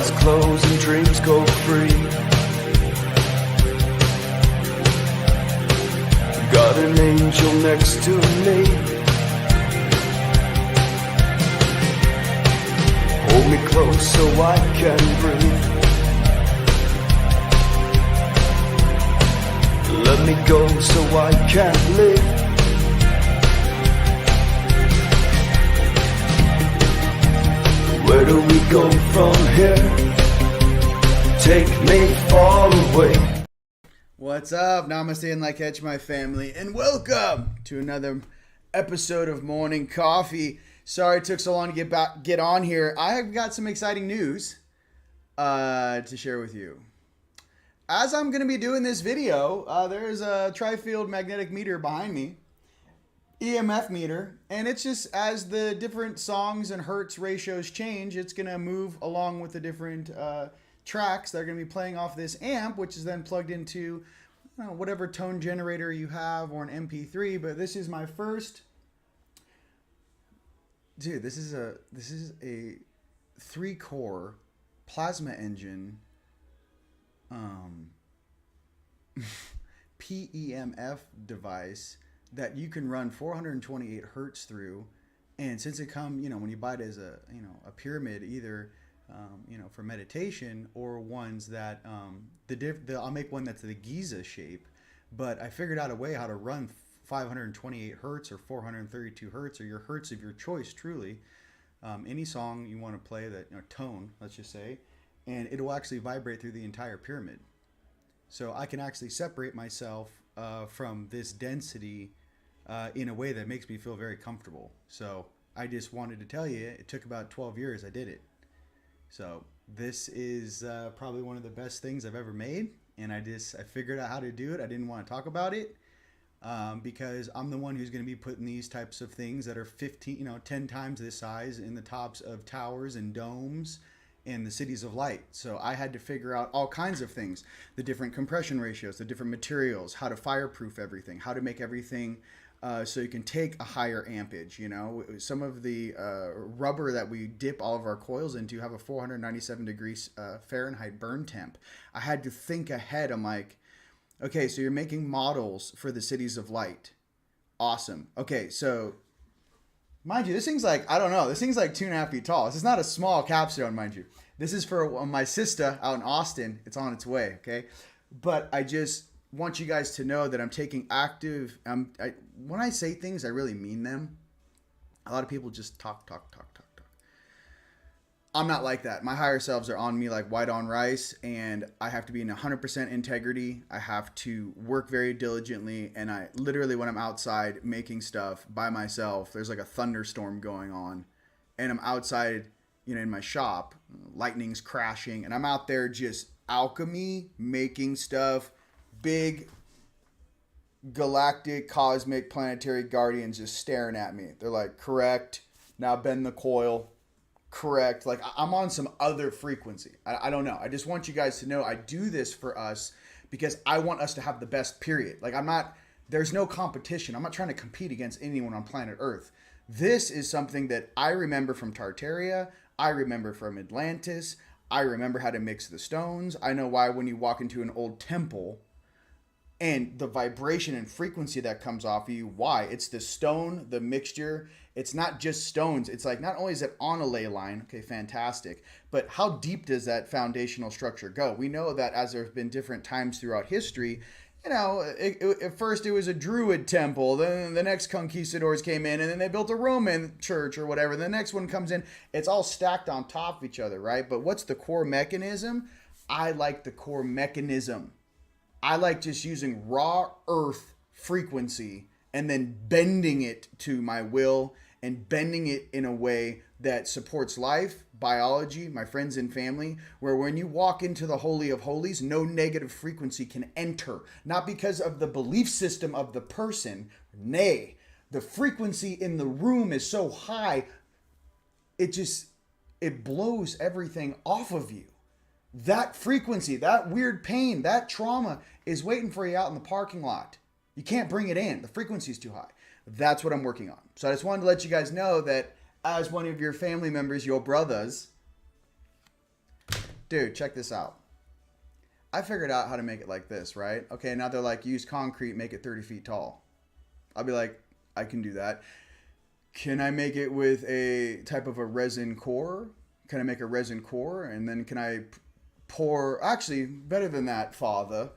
eyes close and dreams go free. Got an angel next to me. Hold me close so I can breathe. Let me go so I can live. Where do we go from here? Take me far away. What's up? Namaste and like catch my family, and welcome to another episode of Morning Coffee. Sorry it took so long to get on here. I have got some exciting news to share with you. As I'm going to be doing this video, there's a tri-field magnetic meter behind me, EMF meter, and it's just as the different songs and hertz ratios change, it's going to move along with the different tracks that are going to be playing off this amp, which is then plugged into whatever tone generator you have or an MP3. But this is my first, dude. This is a 3-core plasma engine PEMF device that you can run 428 hertz through. And since it when you buy it as a pyramid, either for meditation or ones that I'll make one that's the Giza shape, but I figured out a way how to run 528 hertz or 432 hertz or your hertz of your choice, truly, any song you want to play, that tone, let's just say, and it will actually vibrate through the entire pyramid. So I can actually separate myself from this density in a way that makes me feel very comfortable. So I just wanted to tell you, it took about 12 years. I did it. So this is probably one of the best things I've ever made. And I figured out how to do it. I didn't want to talk about it because I'm the one who's going to be putting these types of things that are 10 times this size in the tops of towers and domes in the cities of light. So I had to figure out all kinds of things, the different compression ratios, the different materials, how to fireproof everything, how to make everything so you can take a higher ampage. Some of the rubber that we dip all of our coils into have a 497 degrees Fahrenheit burn temp. I had to think ahead. I'm like, okay, so you're making models for the cities of light. Awesome. Okay, so mind you, this thing's like, I don't know, this thing's like 2.5 feet tall. This is not a small capstone, mind you. This is for my sister out in Austin. It's on its way, okay? But I just want you guys to know that I'm taking active, when I say things, I really mean them. A lot of people just talk. I'm not like that. My higher selves are on me like white on rice, and I have to be in 100% integrity. I have to work very diligently, and I literally, when I'm outside making stuff by myself, there's like a thunderstorm going on, and I'm outside, in my shop, lightning's crashing, and I'm out there just alchemy, making stuff, big galactic, cosmic, planetary guardians just staring at me. They're like, correct, now bend the coil. Correct. Like I'm on some other frequency. I don't know. I just want you guys to know I do this for us because I want us to have the best, period. Like there's no competition. I'm not trying to compete against anyone on planet Earth. This is something that I remember from Tartaria. I remember from Atlantis. I remember how to mix the stones. I know why when you walk into an old temple and the vibration and frequency that comes off of you, why? It's the stone, the mixture. It's not just stones. It's like, not only is it on a ley line, okay, fantastic, but how deep does that foundational structure go? We know that as there have been different times throughout history, at first it was a Druid temple, then the next conquistadors came in, and then they built a Roman church or whatever. The next one comes in. It's all stacked on top of each other, right? But what's the core mechanism? I like the core mechanism. I like just using raw earth frequency and then bending it to my will and bending it in a way that supports life, biology, my friends and family, where when you walk into the Holy of Holies, no negative frequency can enter. Not because of the belief system of the person. Nay, the frequency in the room is so high, it blows everything off of you. That frequency, that weird pain, that trauma is waiting for you out in the parking lot. You can't bring it in. The frequency is too high. That's what I'm working on. So I just wanted to let you guys know that as one of your family members, your brothers, dude, check this out. I figured out how to make it like this, right? Okay, now they're like, use concrete, make it 30 feet tall. I'll be like, I can do that. Can I make it with a type of a resin core? Can I make a resin core? And then can I pour, actually, better than that, father.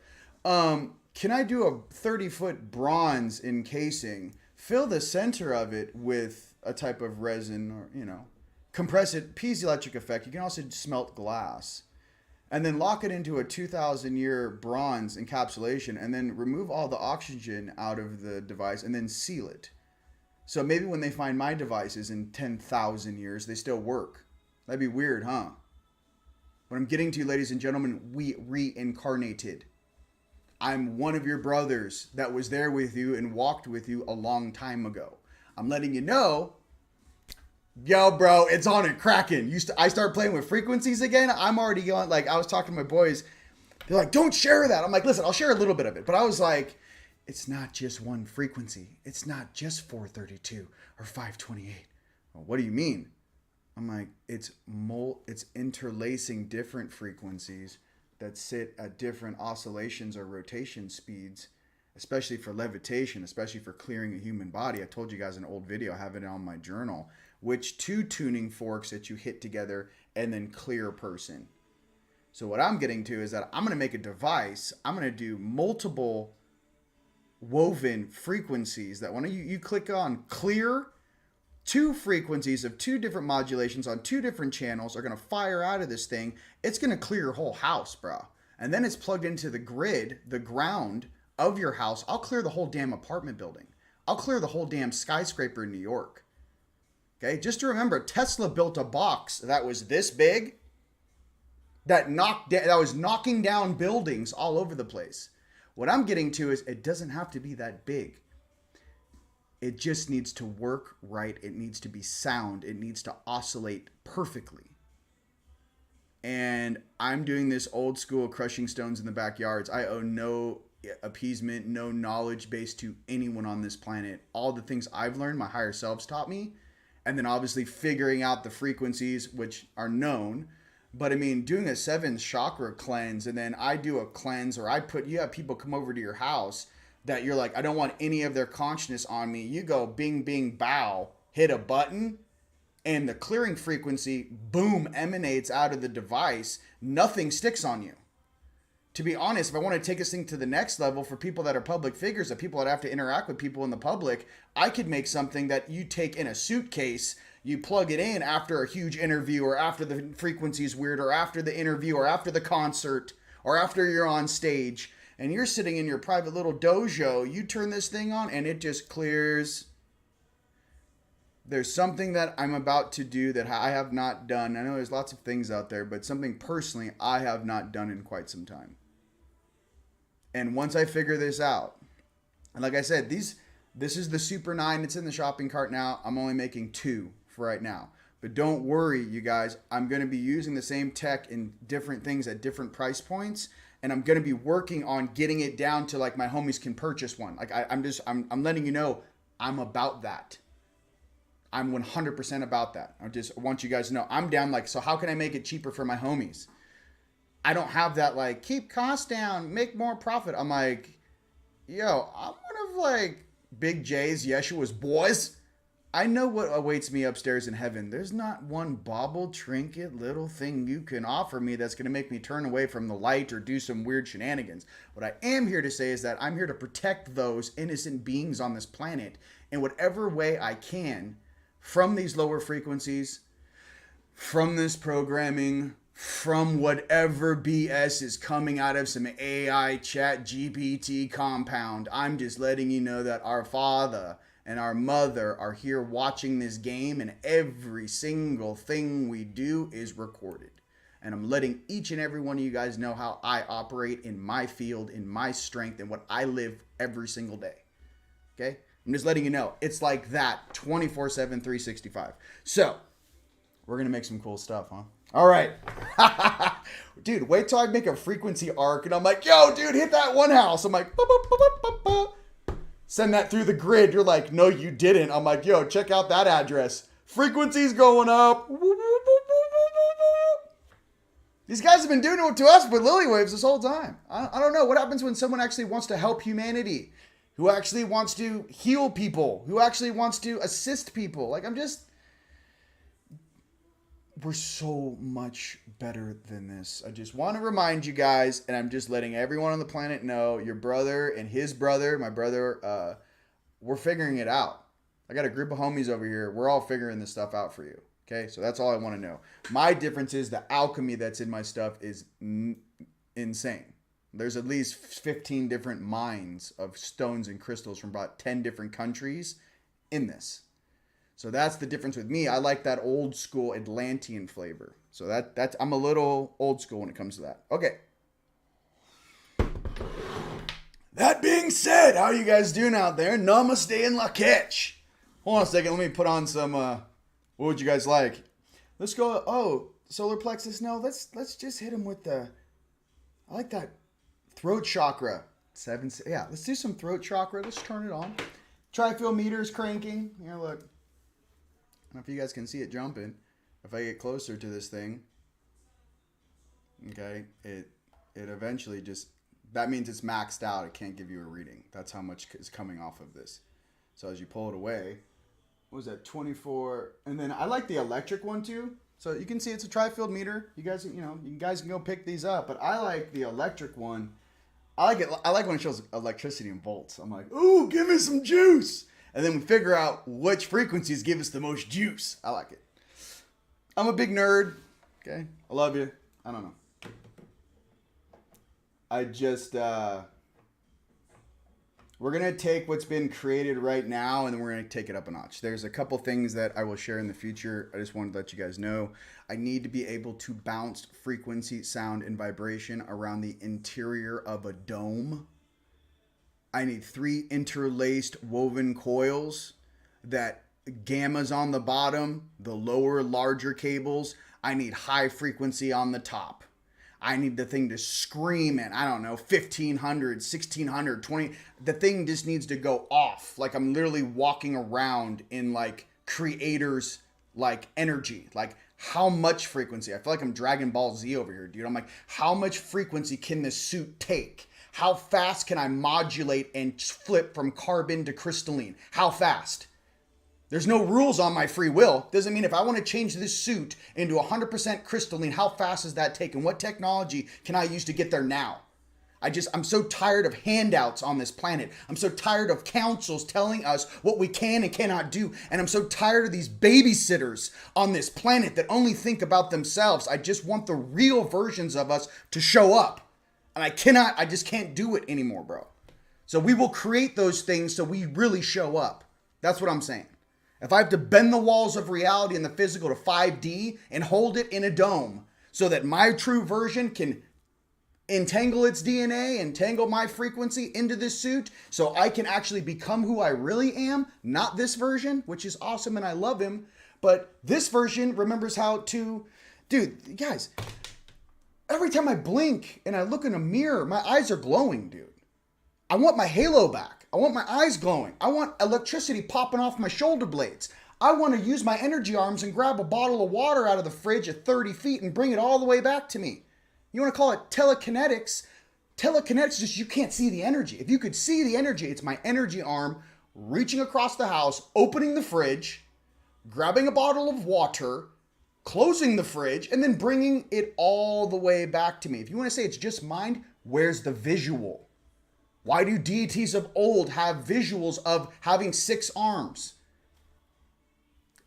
Can I do a 30-foot bronze encasing, fill the center of it with a type of resin, or, you know, compress it, piezoelectric effect. You can also smelt glass. And then lock it into a 2,000-year bronze encapsulation, and then remove all the oxygen out of the device, and then seal it. So maybe when they find my devices in 10,000 years, they still work. That'd be weird, huh? What I'm getting to, ladies and gentlemen, we reincarnated. I'm one of your brothers that was there with you and walked with you a long time ago. I'm letting you know, yo, bro, it's on and cracking. I start playing with frequencies again. I'm already going, like, I was talking to my boys. They're like, don't share that. I'm like, listen, I'll share a little bit of it. But I was like, it's not just one frequency. It's not just 432 or 528. Well, what do you mean? I'm like, it's interlacing different frequencies that sit at different oscillations or rotation speeds, especially for levitation, especially for clearing a human body. I told you guys in an old video, I have it on my journal, which 2 tuning forks that you hit together and then clear a person. So what I'm getting to is that I'm going to make a device. I'm going to do multiple woven frequencies that when you click on clear, 2 frequencies of 2 different modulations on 2 different channels are going to fire out of this thing. It's going to clear your whole house, bro. And then it's plugged into the grid, the ground of your house. I'll clear the whole damn apartment building. I'll clear the whole damn skyscraper in New York. Okay, just to remember, Tesla built a box that was this big that was knocking down buildings all over the place. What I'm getting to is it doesn't have to be that big. It just needs to work right. It needs to be sound. It needs to oscillate perfectly. And I'm doing this old school crushing stones in the backyards. I owe no appeasement, no knowledge base to anyone on this planet. All the things I've learned, my higher selves taught me. And then obviously figuring out the frequencies, which are known. But I mean, doing a 7 chakra cleanse, and then I do a cleanse, or you have people come over to your house that you're like, I don't want any of their consciousness on me. You go bing, bing, bow, hit a button, and the clearing frequency, boom, emanates out of the device. Nothing sticks on you. To be honest, if I want to take this thing to the next level for people that are public figures, that people that have to interact with people in the public, I could make something that you take in a suitcase, you plug it in after a huge interview, or after the frequency is weird, or after the interview, or after the concert, or after you're on stage, and you're sitting in your private little dojo, you turn this thing on and it just clears. There's something that I'm about to do that I have not done. I know there's lots of things out there, but something personally I have not done in quite some time. And once I figure this out, and like I said, this is the Super 9. It's in the shopping cart now. I'm only making 2 for right now. But don't worry, you guys. I'm going to be using the same tech in different things at different price points. And I'm going to be working on getting it down to like my homies can purchase one. Like I'm letting you know I'm about that. I'm 100% about that. I just want you guys to know I'm down. Like, so how can I make it cheaper for my homies? I don't have that like keep costs down, make more profit. I'm like, yo, I'm one of like Big J's, Yeshua's boys. I know what awaits me upstairs in heaven. There's not one bauble, trinket, little thing you can offer me that's going to make me turn away from the light or do some weird shenanigans. What I am here to say is that I'm here to protect those innocent beings on this planet in whatever way I can from these lower frequencies, from this programming, from whatever BS is coming out of some AI chat GPT compound. I'm just letting you know that our Father and our Mother are here watching this game, and every single thing we do is recorded. And I'm letting each and every one of you guys know how I operate in my field, in my strength, and what I live every single day. Okay? I'm just letting you know. It's like that 24/7, 365. So, we're going to make some cool stuff, huh? All right. Dude, wait till I make a frequency arc, and I'm like, yo, dude, hit that one house. I'm like, boop, boop, boop, boop, boop, boop. Send that through the grid. You're like, no, you didn't. I'm like, yo, check out that address. Frequency's going up. These guys have been doing it to us with lily waves this whole time. I don't know. What happens when someone actually wants to help humanity? Who actually wants to heal people? Who actually wants to assist people? Like, we're so much better than this. I just want to remind you guys, and I'm just letting everyone on the planet know, your brother and his brother, my brother, we're figuring it out. I got a group of homies over here. We're all figuring this stuff out for you. Okay, so that's all I want to know. My difference is the alchemy that's in my stuff is insane. There's at least 15 different mines of stones and crystals from about 10 different countries in this. So that's the difference with me. I like that old school Atlantean flavor. So that's I'm a little old school when it comes to that. Okay. That being said, how you guys doing out there? Namaste and la catch. Hold on a second. Let me put on some... what would you guys like? Let's go. Oh, solar plexus. No, let's just hit him with the... I like that throat chakra. Yeah, let's do some throat chakra. Let's turn it on. Trifil meter is cranking. Yeah, look. I don't know if you guys can see it jumping. If I get closer to this thing, okay, it eventually just... That means it's maxed out. It can't give you a reading. That's how much is coming off of this. So as you pull it away... What was that, 24? And then I like the electric one too. So you can see it's a tri-field meter. You guys can go pick these up. But I like the electric one. I like it. I like when it shows electricity in volts. I'm like, ooh, give me some juice. And then we figure out which frequencies give us the most juice. I like it. I'm a big nerd. Okay, I love you. I don't know. I just we're going to take what's been created right now and then we're going to take it up a notch. There's a couple things that I will share in the future. I just wanted to let you guys know. I need to be able to bounce frequency, sound, and vibration around the interior of a dome. I need 3 interlaced woven coils that gammas on the bottom, the lower, larger cables. I need high frequency on the top. I need the thing to scream at, I don't know, 1500, 1600, 20. The thing just needs to go off. Like I'm literally walking around in like creators like energy. Like how much frequency? I feel like I'm Dragon Ball Z over here, dude. I'm like, how much frequency can this suit take? How fast can I modulate and flip from carbon to crystalline? How fast? There's no rules on my free will. Doesn't mean if I want to change this suit into 100% crystalline, how fast does that take? And what technology can I use to get there now? I'm so tired of handouts on this planet. I'm so tired of councils telling us what we can and cannot do. And I'm so tired of these babysitters on this planet that only think about themselves. I just want the real versions of us to show up. And I just can't do it anymore, bro. So we will create those things so we really show up. That's what I'm saying. If I have to bend the walls of reality and the physical to 5D and hold it in a dome so that my true version can entangle its DNA, entangle my frequency into this suit so I can actually become who I really am, not this version, which is awesome and I love him, but this version remembers how to... Dude, guys, every time I blink and I look in a mirror, my eyes are glowing, dude. I want my halo back. I want my eyes glowing. I want electricity popping off my shoulder blades. I want to use my energy arms and grab a bottle of water out of the fridge at 30 feet and bring it all the way back to me. You want to call it telekinetics? Telekinetics is just you can't see the energy. If you could see the energy, it's my energy arm reaching across the house, opening the fridge, grabbing a bottle of water, closing the fridge, and then bringing it all the way back to me. If you want to say it's just mind, where's the visual? Why do deities of old have visuals of having 6 arms?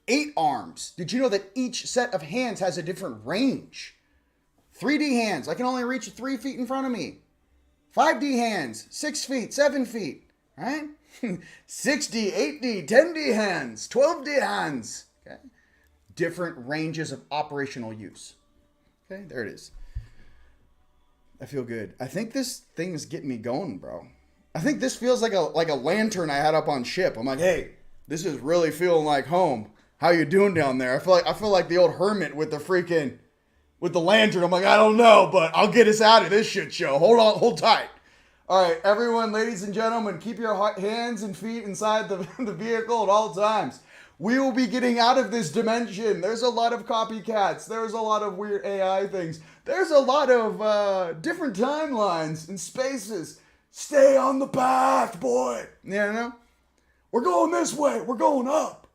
8 arms. Did you know that each set of hands has a different range? 3D hands, I can only reach 3 feet in front of me. 5D hands, 6 feet, 7 feet, right? 6D, 8D, 10D hands, 12D hands. Okay? Different ranges of operational use. Okay, there it is. I feel good. I think this thing is getting me going, bro. I think this feels like a lantern I had up on ship. I'm like, hey, this is really feeling like home. How you doing down there? I feel like the old hermit with the lantern. I'm like, I don't know, but I'll get us out of this shit show. Hold on, hold tight. All right, everyone, ladies and gentlemen, keep your hands and feet inside the vehicle at all times. We will be getting out of this dimension. There's a lot of copycats. There's a lot of weird AI things. There's a lot of different timelines and spaces. Stay on the path, boy. You know? We're going this way. We're going up.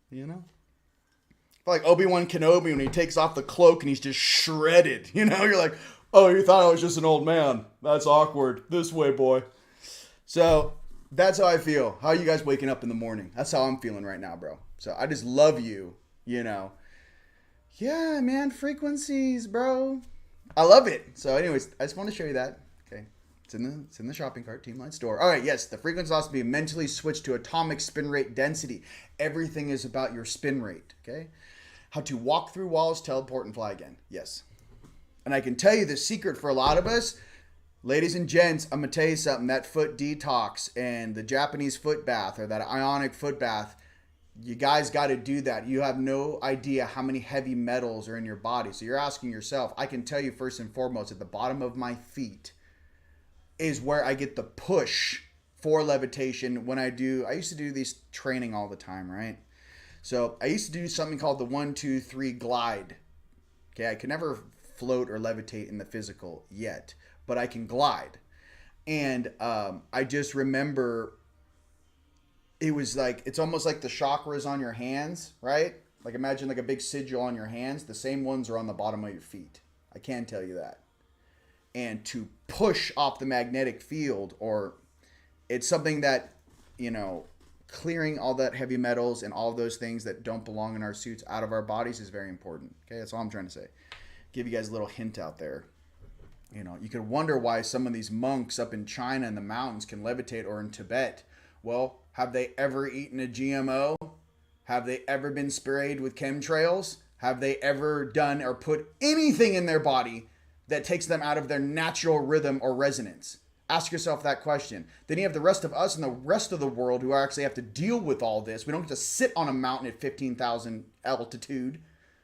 You know? Like Obi-Wan Kenobi when he takes off the cloak and he's just shredded. You know? You're like, oh, you thought I was just an old man. That's awkward. This way, boy. So that's how I feel. How are you guys waking up in the morning? That's how I'm feeling right now, bro. So I just love you, you know. Yeah, man, frequencies, bro. I love it. So anyways, I just want to show you that. Okay. It's in the shopping cart, Teamlight store. All right, yes, the frequency has to be mentally switched to atomic spin rate density. Everything is about your spin rate, okay? How to walk through walls, teleport, and fly again. Yes. And I can tell you the secret for a lot of us. Ladies and gents, I'm going to tell you something. That foot detox and the Japanese foot bath or that ionic foot bath, you guys got to do that. You have no idea how many heavy metals are in your body. So you're asking yourself, I can tell you first and foremost, at the bottom of my feet is where I get the push for levitation when I used to do these training all the time, right? So I used to do something called the 1, 2, 3 glide. Okay, I could never float or levitate in the physical yet, but I can glide. And I just remember it was like, it's almost like the chakras on your hands, right? Like imagine like a big sigil on your hands. The same ones are on the bottom of your feet. I can tell you that. And to push off the magnetic field, or it's something that, you know, clearing all that heavy metals and all of those things that don't belong in our suits out of our bodies is very important. Okay, that's all I'm trying to say. Give you guys a little hint out there. You know, you could wonder why some of these monks up in China in the mountains can levitate, or in Tibet. Well, have they ever eaten a GMO? Have they ever been sprayed with chemtrails? Have they ever done or put anything in their body that takes them out of their natural rhythm or resonance? Ask yourself that question. Then you have the rest of us and the rest of the world who actually have to deal with all this. We don't get to sit on a mountain at 15,000 altitude,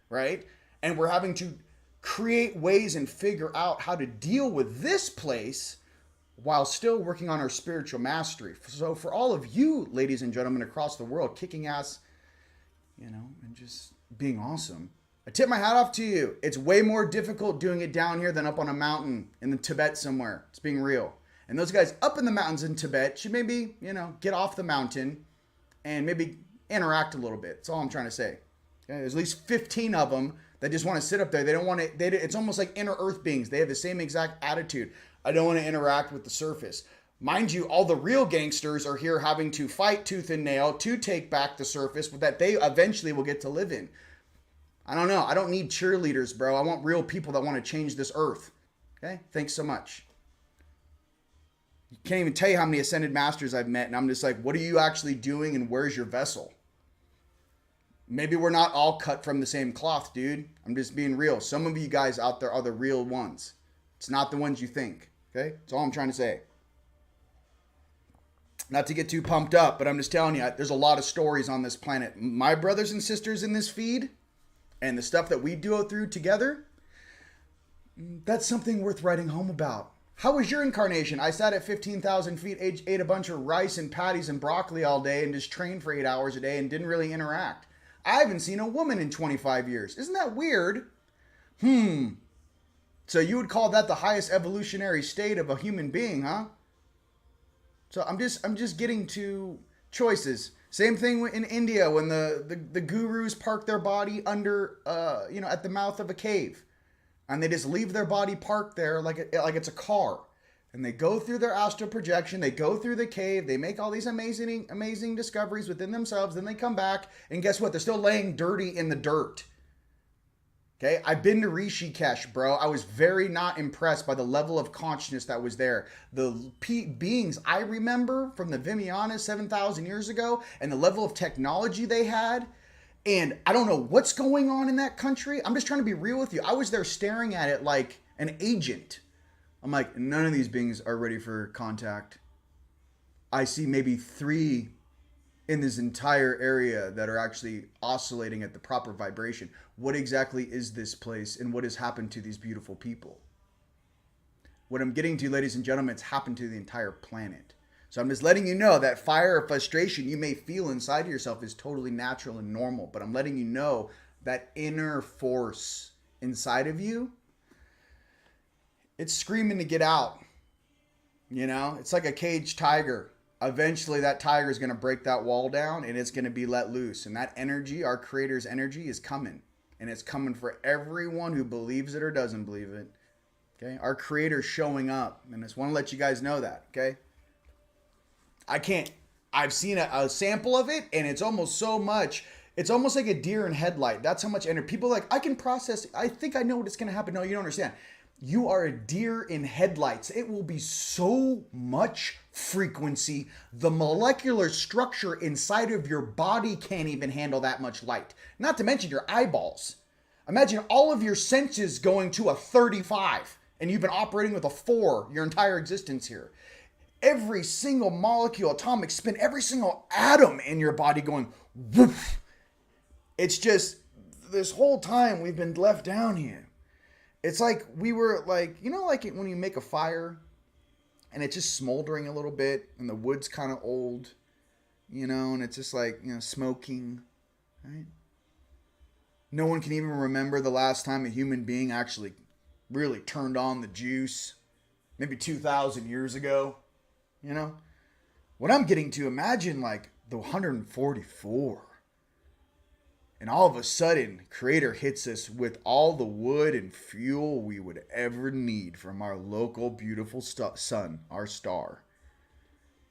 right? And we're having to create ways and figure out how to deal with this place while still working on our spiritual mastery. So for all of you, ladies and gentlemen, across the world, kicking ass, you know, and just being awesome, I tip my hat off to you. It's way more difficult doing it down here than up on a mountain in the Tibet somewhere. It's being real. And those guys up in the mountains in Tibet should maybe, you know, get off the mountain and maybe interact a little bit. That's all I'm trying to say. Okay? There's at least 15 of them that just want to sit up there. They don't want to, it's almost like inner earth beings. They have the same exact attitude. I don't want to interact with the surface. Mind you, all the real gangsters are here having to fight tooth and nail to take back the surface that they eventually will get to live in. I don't know. I don't need cheerleaders, bro. I want real people that want to change this earth. Okay? Thanks so much. You can't even tell you how many ascended masters I've met, and I'm just like, what are you actually doing, and where's your vessel? Maybe we're not all cut from the same cloth, dude. I'm just being real. Some of you guys out there are the real ones. It's not the ones you think. Okay? That's all I'm trying to say. Not to get too pumped up, but I'm just telling you, there's a lot of stories on this planet. My brothers and sisters in this feed, and the stuff that we go through together, that's something worth writing home about. How was your incarnation? I sat at 15,000 feet, ate a bunch of rice and patties and broccoli all day, and just trained for 8 hours a day and didn't really interact. I haven't seen a woman in 25 years. Isn't that weird? So you would call that the highest evolutionary state of a human being, huh? So I'm just getting to choices. Same thing in India when the gurus park their body under, at the mouth of a cave. And they just leave their body parked there like it's a car. And they go through their astral projection. They go through the cave. They make all these amazing discoveries within themselves. Then they come back. And guess what? They're still laying dirty in the dirt. Okay? I've been to Rishikesh, bro. I was very not impressed by the level of consciousness that was there. The beings I remember from the Vimyana 7,000 years ago and the level of technology they had. And I don't know what's going on in that country. I'm just trying to be real with you. I was there staring at it like an agent. I'm like, none of these beings are ready for contact. I see maybe 3 in this entire area that are actually oscillating at the proper vibration. What exactly is this place, and what has happened to these beautiful people? What I'm getting to, ladies and gentlemen, it's happened to the entire planet. So I'm just letting you know that fire or frustration you may feel inside of yourself is totally natural and normal. But I'm letting you know that inner force inside of you, it's screaming to get out. You know, it's like a caged tiger. Eventually that tiger is going to break that wall down and it's going to be let loose. And that energy, our creator's energy, is coming. And it's coming for everyone who believes it or doesn't believe it. Okay, our creator's showing up. And I just want to let you guys know that. Okay. I've seen a sample of it, and it's almost so much. It's almost like a deer in headlight. That's how much energy. People are like, I can process it. I think I know what's going to happen. No, you don't understand. You are a deer in headlights. It will be so much frequency. The molecular structure inside of your body can't even handle that much light. Not to mention your eyeballs. Imagine all of your senses going to a 35, and you've been operating with a 4 your entire existence here. Every single molecule, atomic spin, every single atom in your body going woof. It's just this whole time we've been left down here. It's like we were like, you know, like when you make a fire and it's just smoldering a little bit and the wood's kind of old, you know, and it's just like, you know, smoking, right? No one can even remember the last time a human being actually really turned on the juice. Maybe 2,000 years ago. You know, what I'm getting to, imagine like the 144. And all of a sudden, Creator hits us with all the wood and fuel we would ever need from our local beautiful sun, our star.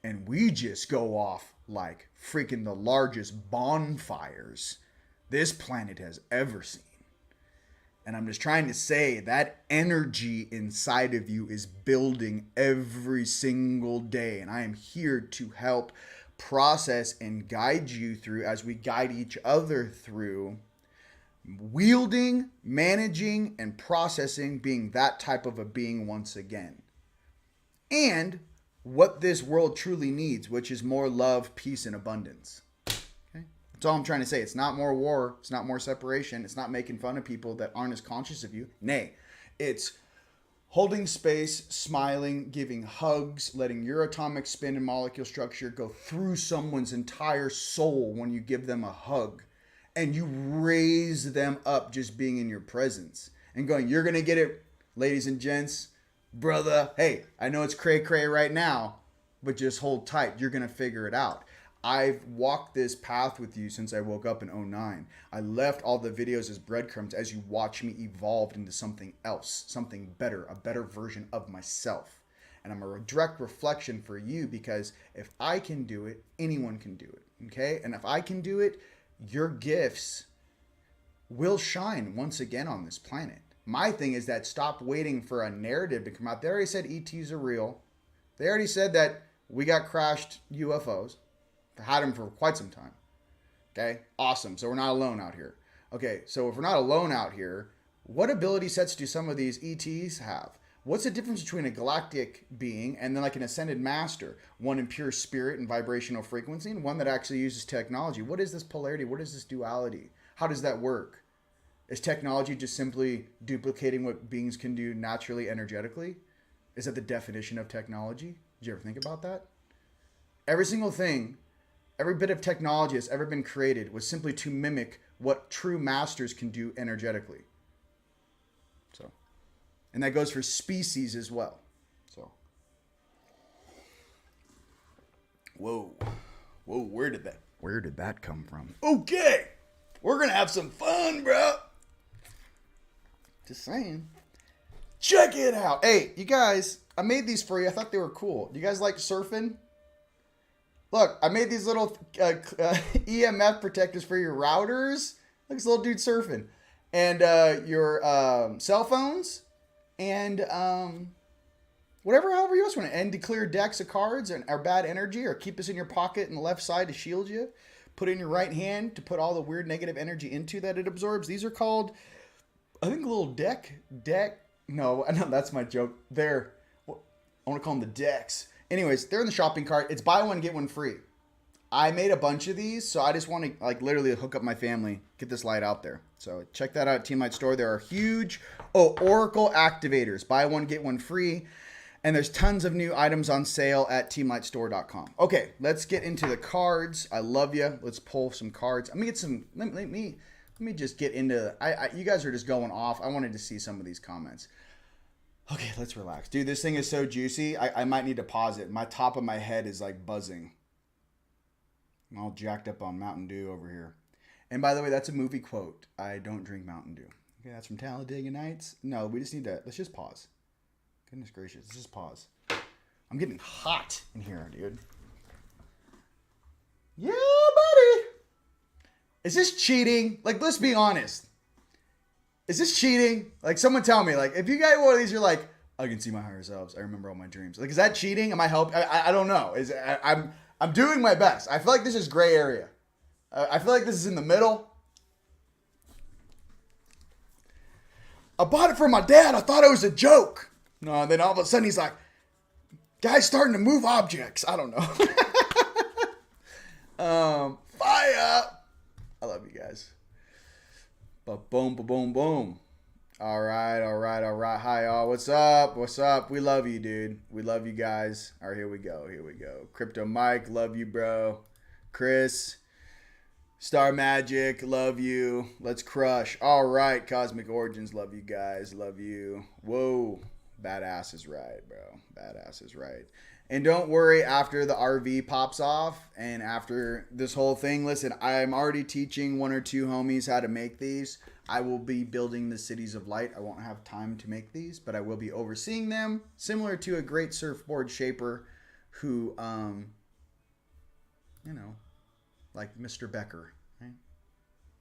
And we just go off like freaking the largest bonfires this planet has ever seen. And I'm just trying to say that energy inside of you is building every single day. And I am here to help process and guide you through, as we guide each other through, wielding, managing, and processing, being that type of a being once again. And what this world truly needs, which is more love, peace, and abundance. That's all I'm trying to say. It's not more war. It's not more separation. It's not making fun of people that aren't as conscious of you. Nay, it's holding space, smiling, giving hugs, letting your atomic spin and molecule structure go through someone's entire soul when you give them a hug. And you raise them up just being in your presence. And going, you're going to get it, ladies and gents. Brother, hey, I know it's cray-cray right now, but just hold tight. You're going to figure it out. I've walked this path with you since I woke up in 2009. I left all the videos as breadcrumbs as you watch me evolve into something else, something better, a better version of myself. And I'm a direct reflection for you, because if I can do it, anyone can do it, okay? And if I can do it, your gifts will shine once again on this planet. My thing is that stop waiting for a narrative to come out. They already said ETs are real. They already said that we got crashed UFOs. Had them for quite some time. Okay, awesome. So we're not alone out here. Okay, so if we're not alone out here, what ability sets do some of these ETs have? What's the difference between a galactic being and then like an ascended master? One in pure spirit and vibrational frequency, and one that actually uses technology. What is this polarity? What is this duality? How does that work? Is technology just simply duplicating what beings can do naturally, energetically? Is that the definition of technology? Did you ever think about that? Every single thing, every bit of technology that's ever been created was simply to mimic what true masters can do energetically. So, and that goes for species as well. So, whoa, where did that come from? Okay, we're gonna have some fun, bro. Just saying. Check it out. Hey, you guys, I made these for you. I thought they were cool. You guys like surfing? Look, I made these little EMF protectors for your routers. Look, this little dude surfing. And your cell phones. And however you else want to. And to clear decks of cards or bad energy. Or keep this in your pocket in the left side to shield you. Put it in your right hand to put all the weird negative energy into that it absorbs. These are called, I think, a little deck. No, that's my joke. I want to call them the decks. Anyways, they're in the shopping cart. It's buy one, get one free. I made a bunch of these, so I just want to like literally hook up my family, get this light out there. So check that out at Teamlight Store. There are huge Oracle activators. Buy one, get one free. And there's tons of new items on sale at teamlightstore.com. Okay, let's get into the cards. I love you. Let's pull some cards. Let me just get into. You guys are just going off. I wanted to see some of these comments. Okay, let's relax, dude. This thing is so juicy. I might need to pause it. My top of my head is like buzzing. I'm all jacked up on Mountain Dew over here. And by the way, that's a movie quote. I don't drink Mountain Dew. Okay, that's from Talladega Nights. No, we just need to. Let's just pause. Goodness gracious, let's just pause. I'm getting hot in here, dude. Yeah, buddy. Is this cheating? Like, let's be honest. Is this cheating? Like, someone tell me, like, if you got one of these, you're like, I can see my higher selves. I remember all my dreams. Like, is that cheating? Am I helping? I don't know. I'm doing my best. I feel like this is gray area. I feel like this is in the middle. I bought it for my dad. I thought it was a joke. No, and then all of a sudden he's like, guy's starting to move objects. I don't know. Fire. I love you guys. But boom, boom, boom. All right. Hi, y'all. What's up? We love you, dude. We love you guys. All right, here we go. Crypto Mike, love you, bro. Chris, Star Magic, love you. Let's crush. All right, Cosmic Origins, love you guys. Love you. Whoa. Badass is right, bro. Badass is right. And don't worry, after the RV pops off and after this whole thing, listen, I'm already teaching one or two homies how to make these. I will be building the Cities of Light. I won't have time to make these, but I will be overseeing them, similar to a great surfboard shaper who, like Mr. Becker, right?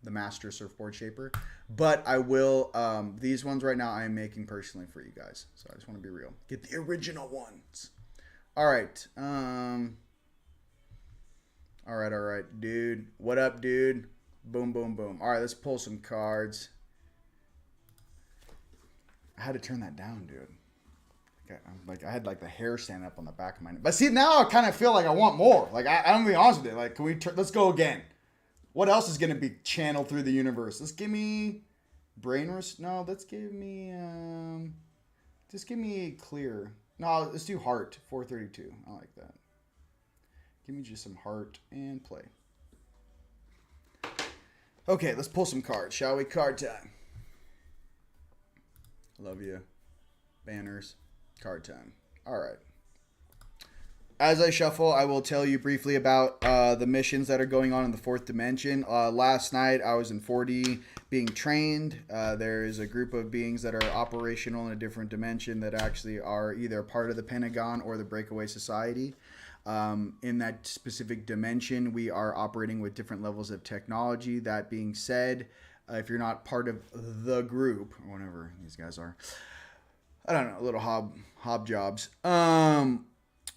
The master surfboard shaper. But I will, these ones right now I am making personally for you guys. So I just want to be real. Get the original ones. All right. All right, dude. What up, dude? Boom, boom, boom. All right, let's pull some cards. I had to turn that down, dude. I had like the hair standing up on the back of my neck. But see, now I kind of feel like I want more. Like, I'm going to be honest with you. Like, let's go again. What else is going to be channeled through the universe? Let's give me no, let's give me, just give me clear. No, let's do heart, 432. I like that. Give me just some heart and play. Okay, let's pull some cards, shall we? Card time. Love you. Banners. Card time. All right. As I shuffle, I will tell you briefly about the missions that are going on in the fourth dimension. Last night, I was in 4D being trained. There is a group of beings that are operational in a different dimension that actually are either part of the Pentagon or the Breakaway Society. In that specific dimension, we are operating with different levels of technology. That being said, if you're not part of the group, or whatever these guys are, I don't know, little hob jobs.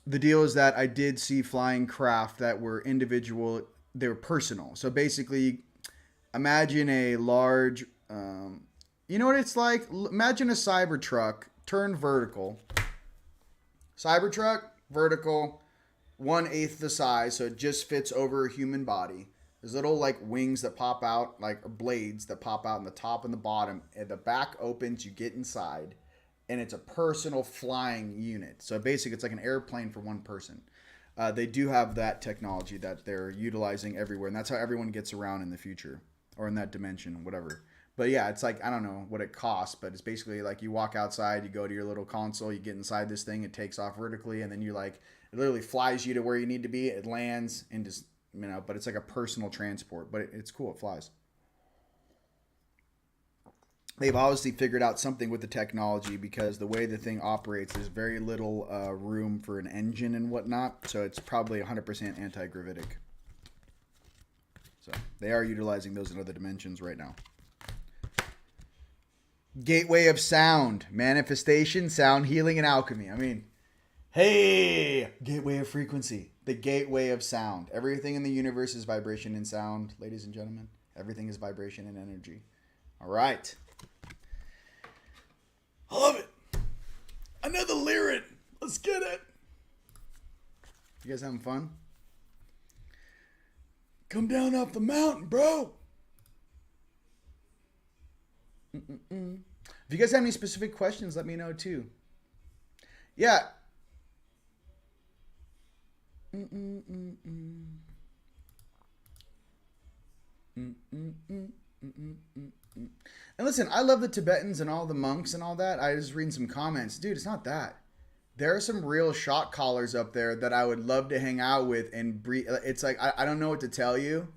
The deal is that I did see flying craft that were individual. They were personal. So basically, imagine a large, you know what it's like? Imagine a Cybertruck turned vertical. Cybertruck, vertical, 1/8 the size, so it just fits over a human body. There's little like wings that pop out, like blades that pop out in the top and the bottom. And the back opens, you get inside. And it's a personal flying unit. So basically, it's like an airplane for one person. They do have that technology that they're utilizing everywhere. And that's how everyone gets around in the future. Or in that dimension, whatever. But yeah, it's like, I don't know what it costs. But it's basically like you walk outside, you go to your little console, you get inside this thing, it takes off vertically. And then you like, it literally flies you to where you need to be. It lands and just, but it's like a personal transport. But it's cool, it flies. They've obviously figured out something with the technology because the way the thing operates, there's very little room for an engine and whatnot. So it's probably 100% anti-gravitic. So they are utilizing those in other dimensions right now. Gateway of sound, manifestation, sound healing, and alchemy. I mean, hey, gateway of frequency, the gateway of sound. Everything in the universe is vibration and sound, ladies and gentlemen. Everything is vibration and energy. All right. I love it. Another lyric. Let's get it. You guys having fun? Come down off the mountain, bro. If you guys have any specific questions, let me know too. Yeah. And listen, I love the Tibetans and all the monks and all that. I was reading some comments. Dude, it's not that. There are some real shock collars up there that I would love to hang out with and breathe. It's like, I don't know what to tell you.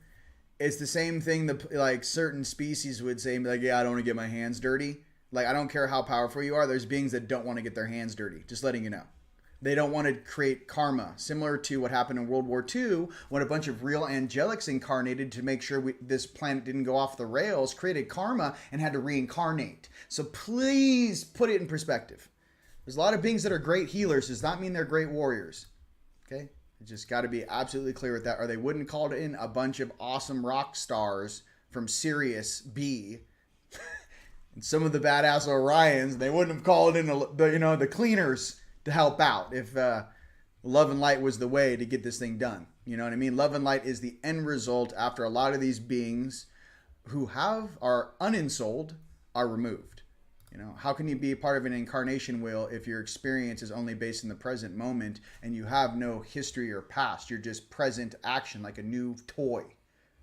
It's the same thing that like certain species would say, like, yeah, I don't want to get my hands dirty. Like, I don't care how powerful you are. There's beings that don't want to get their hands dirty. Just letting you know. They don't want to create karma, similar to what happened in World War II when a bunch of real angelics incarnated to make sure this planet didn't go off the rails, created karma, and had to reincarnate. So please put it in perspective. There's a lot of beings that are great healers. Does not mean they're great warriors. Okay? You just got to be absolutely clear with that, or they wouldn't call in a bunch of awesome rock stars from Sirius B and some of the badass Orions. They wouldn't have called in the cleaners to help out if love and light was the way to get this thing done. You know what I mean? Love and light is the end result after a lot of these beings who are unensouled are removed. You know, how can you be a part of an incarnation wheel if your experience is only based in the present moment and you have no history or past? You're just present action like a new toy.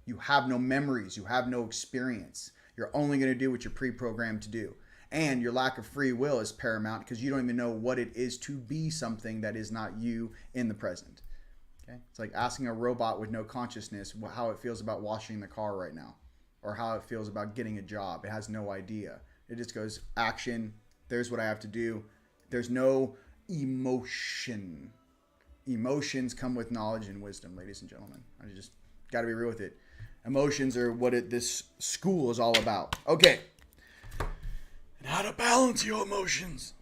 You have no memories. You have no experience. You're only going to do what you're pre-programmed to do. And your lack of free will is paramount because you don't even know what it is to be something that is not you in the present. Okay? It's like asking a robot with no consciousness how it feels about washing the car right now or how it feels about getting a job. It has no idea. It just goes, action, there's what I have to do. There's no emotion. Emotions come with knowledge and wisdom, ladies and gentlemen. I just got to be real with it. Emotions are what this school is all about. Okay. And how to balance your emotions.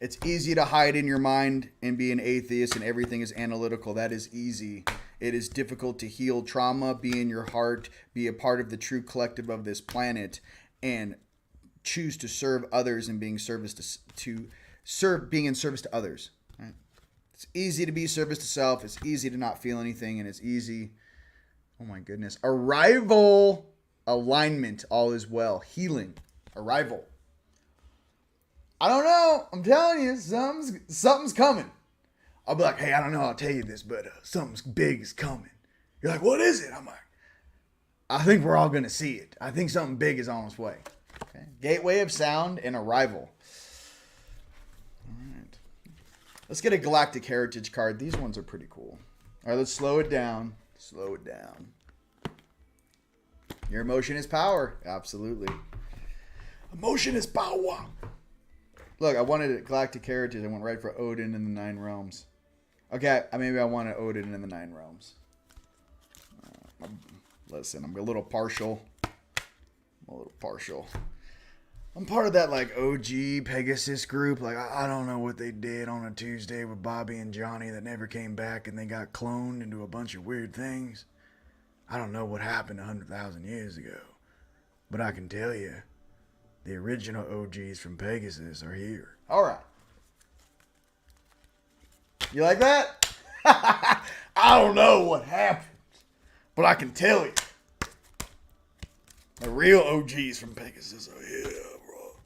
It's easy to hide in your mind and be an atheist and everything is analytical. That is easy. It is difficult to heal trauma, be in your heart, be a part of the true collective of this planet, and choose to serve others and being in service to others. Right? It's easy to be service to self. It's easy to not feel anything, and it's easy. Oh my goodness. Arrival. Alignment, all is well. Healing, arrival. I don't know. I'm telling you, something's coming. I'll be like, hey, I don't know. I'll tell you this, but something big is coming. You're like, what is it? I'm like, I think we're all going to see it. I think something big is on its way. Okay. Gateway of sound and arrival. All right. Let's get a Galactic Heritage card. These ones are pretty cool. All right, let's slow it down. Slow it down. Your emotion is power. Absolutely. Emotion is power. Look, I wanted a Galactic Heritage. I went right for Odin in the 9 realms. Okay, maybe I wanted Odin in the 9 realms. Listen, I'm a little partial. I'm part of that like OG Pegasus group. Like, I don't know what they did on a Tuesday with Bobby and Johnny that never came back and they got cloned into a bunch of weird things. I don't know what happened 100,000 years ago, but I can tell you, the original OGs from Pegasus are here. All right. You like that? I don't know what happened, but I can tell you, the real OGs from Pegasus are here, bro.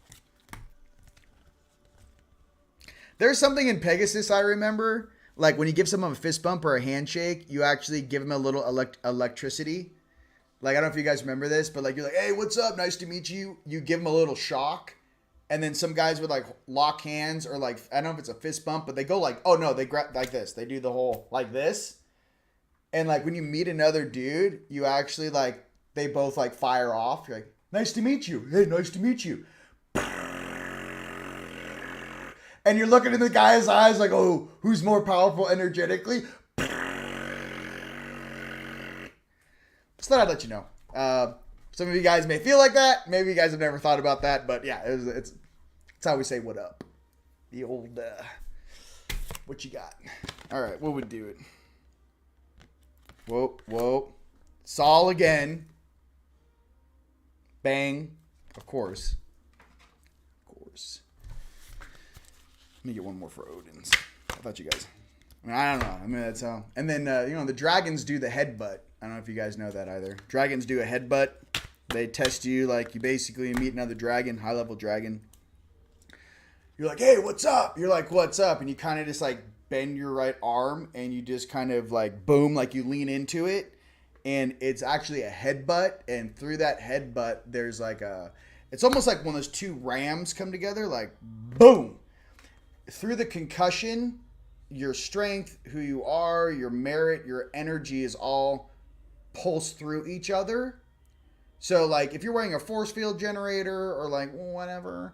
There's something in Pegasus I remember. Like when you give someone a fist bump or a handshake, you actually give them a little electricity. Like, I don't know if you guys remember this, but like you're like, hey, what's up? Nice to meet you. You give them a little shock. And then some guys would like lock hands or like, I don't know if it's a fist bump, but they go like, oh no, they grab like this. They do the whole like this. And like when you meet another dude, you actually like, they both like fire off. You're like, nice to meet you. Hey, nice to meet you. And you're looking in the guy's eyes like, oh, who's more powerful energetically? So I'd let you know. Some of you guys may feel like that. Maybe you guys have never thought about that. But yeah, it's how we say what up. The old, what you got? All right, what would do it? Whoa. Saul again. Bang. Of course. Let me get one more for Odin's. I thought you guys... I don't know. I mean, that's how... And then, the dragons do the headbutt. I don't know if you guys know that either. Dragons do a headbutt. They test you like you basically meet another dragon, high-level dragon. you're like, hey, what's up? You're like, what's up? And you kind of just like bend your right arm and you just kind of like boom, like you lean into it. And it's actually a headbutt. And through that headbutt, there's like it's almost like when those two rams come together, like boom. Through the concussion, your strength, who you are, your merit, your energy is all pulsed through each other. So like if you're wearing a force field generator or like whatever,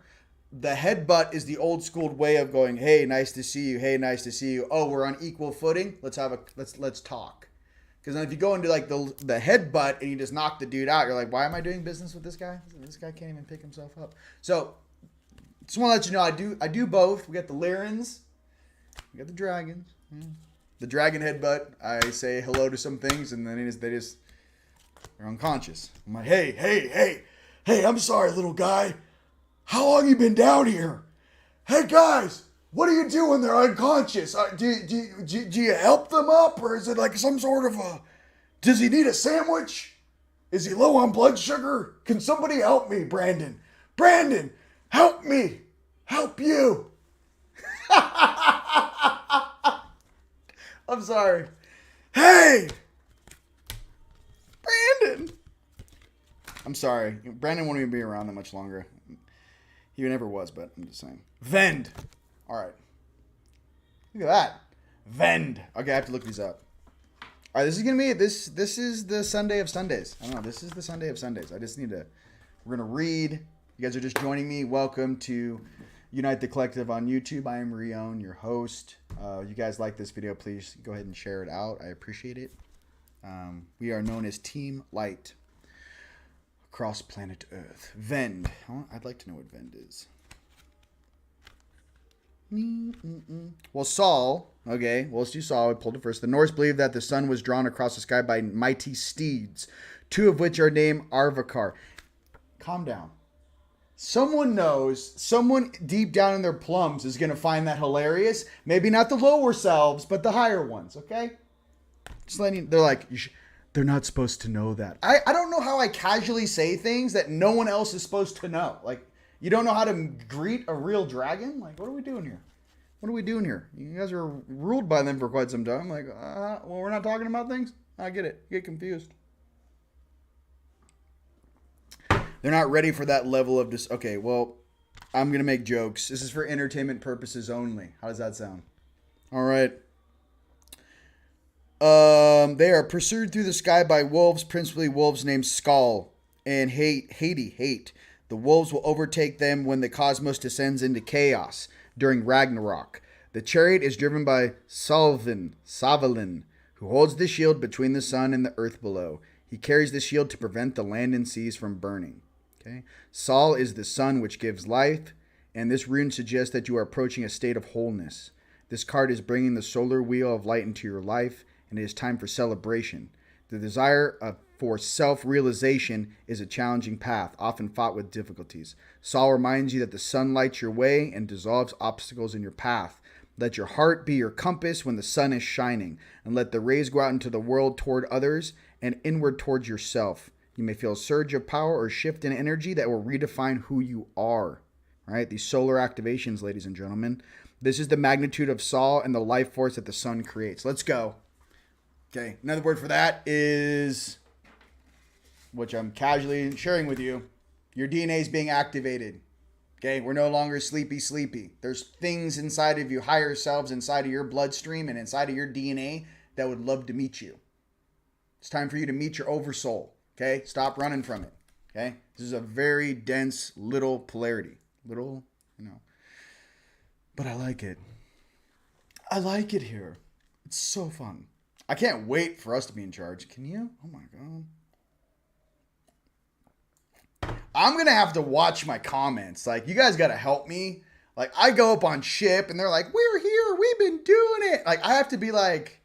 the headbutt is the old school way of going, hey, nice to see you. Hey, nice to see you. Oh, we're on equal footing. Let's talk. Because then if you go into like the headbutt and you just knock the dude out, you're like, why am I doing business with this guy? This guy can't even pick himself up. So just want to let you know, I do both. We got the Lyrans, we got the dragons. The dragon headbutt, I say hello to some things, and then they're unconscious. I'm like, hey, I'm sorry, little guy. How long you been down here? Hey, guys, what are you doing? They're unconscious. Do you help them up, or is it like some sort of does he need a sandwich? Is he low on blood sugar? Can somebody help me, Brandon? Brandon, help me. Help you. I'm sorry. Hey! Brandon! I'm sorry. Brandon won't even be around that much longer. He never was, but I'm just saying. Vend. All right. Look at that. Vend. Okay, I have to look these up. All right, this is going to be... This is the Sunday of Sundays. I don't know. This is the Sunday of Sundays. I just need to... We're going to read. You guys are just joining me. Welcome to Unite the Collective on YouTube. I am Rion, your host. You guys like this video, please go ahead and share it out. I appreciate it. We are known as Team Light across planet Earth. Vend. I'd like to know what Vend is. Well, Saul. Okay, well, let's do Saul. We pulled it first. The Norse believed that the sun was drawn across the sky by mighty steeds, 2 of which are named Arvikar. Calm down. Someone knows, someone deep down in their plums is going to find that hilarious. Maybe not the lower selves, but the higher ones, okay? Just letting you, they're like, they're not supposed to know that. I don't know how I casually say things that no one else is supposed to know. Like, you don't know how to greet a real dragon? Like, what are we doing here? What are we doing here? You guys are ruled by them for quite some time. Like, well, we're not talking about things? I get it. Get confused. They're not ready for that level of just, okay, well, I'm going to make jokes. This is for entertainment purposes only. How does that sound? All right. They are pursued through the sky by wolves, principally wolves named Skull and Hate. The wolves will overtake them when the cosmos descends into chaos during Ragnarok. The chariot is driven by Savalin, who holds the shield between the sun and the earth below. He carries the shield to prevent the land and seas from burning. Okay. Sol is the sun which gives life, and this rune suggests that you are approaching a state of wholeness. This card is bringing the solar wheel of light into your life, and it is time for celebration. The desire for self-realization is a challenging path, often fought with difficulties. Sol reminds you that the sun lights your way and dissolves obstacles in your path. Let your heart be your compass when the sun is shining, and let the rays go out into the world toward others and inward towards yourself. You may feel a surge of power or shift in energy that will redefine who you are. All right, these solar activations, ladies and gentlemen. This is the magnitude of Sol and the life force that the sun creates. Let's go. Okay, another word for that is, which I'm casually sharing with you, your DNA is being activated. Okay, we're no longer sleepy. There's things inside of you, higher selves inside of your bloodstream and inside of your DNA that would love to meet you. It's time for you to meet your oversoul. Okay, stop running from it. Okay, this is a very dense little polarity. Little, but I like it. I like it here. It's so fun. I can't wait for us to be in charge. Can you? Oh my God. I'm going to have to watch my comments. Like, you guys got to help me. Like, I go up on ship and they're like, we're here. We've been doing it. Like, I have to be like,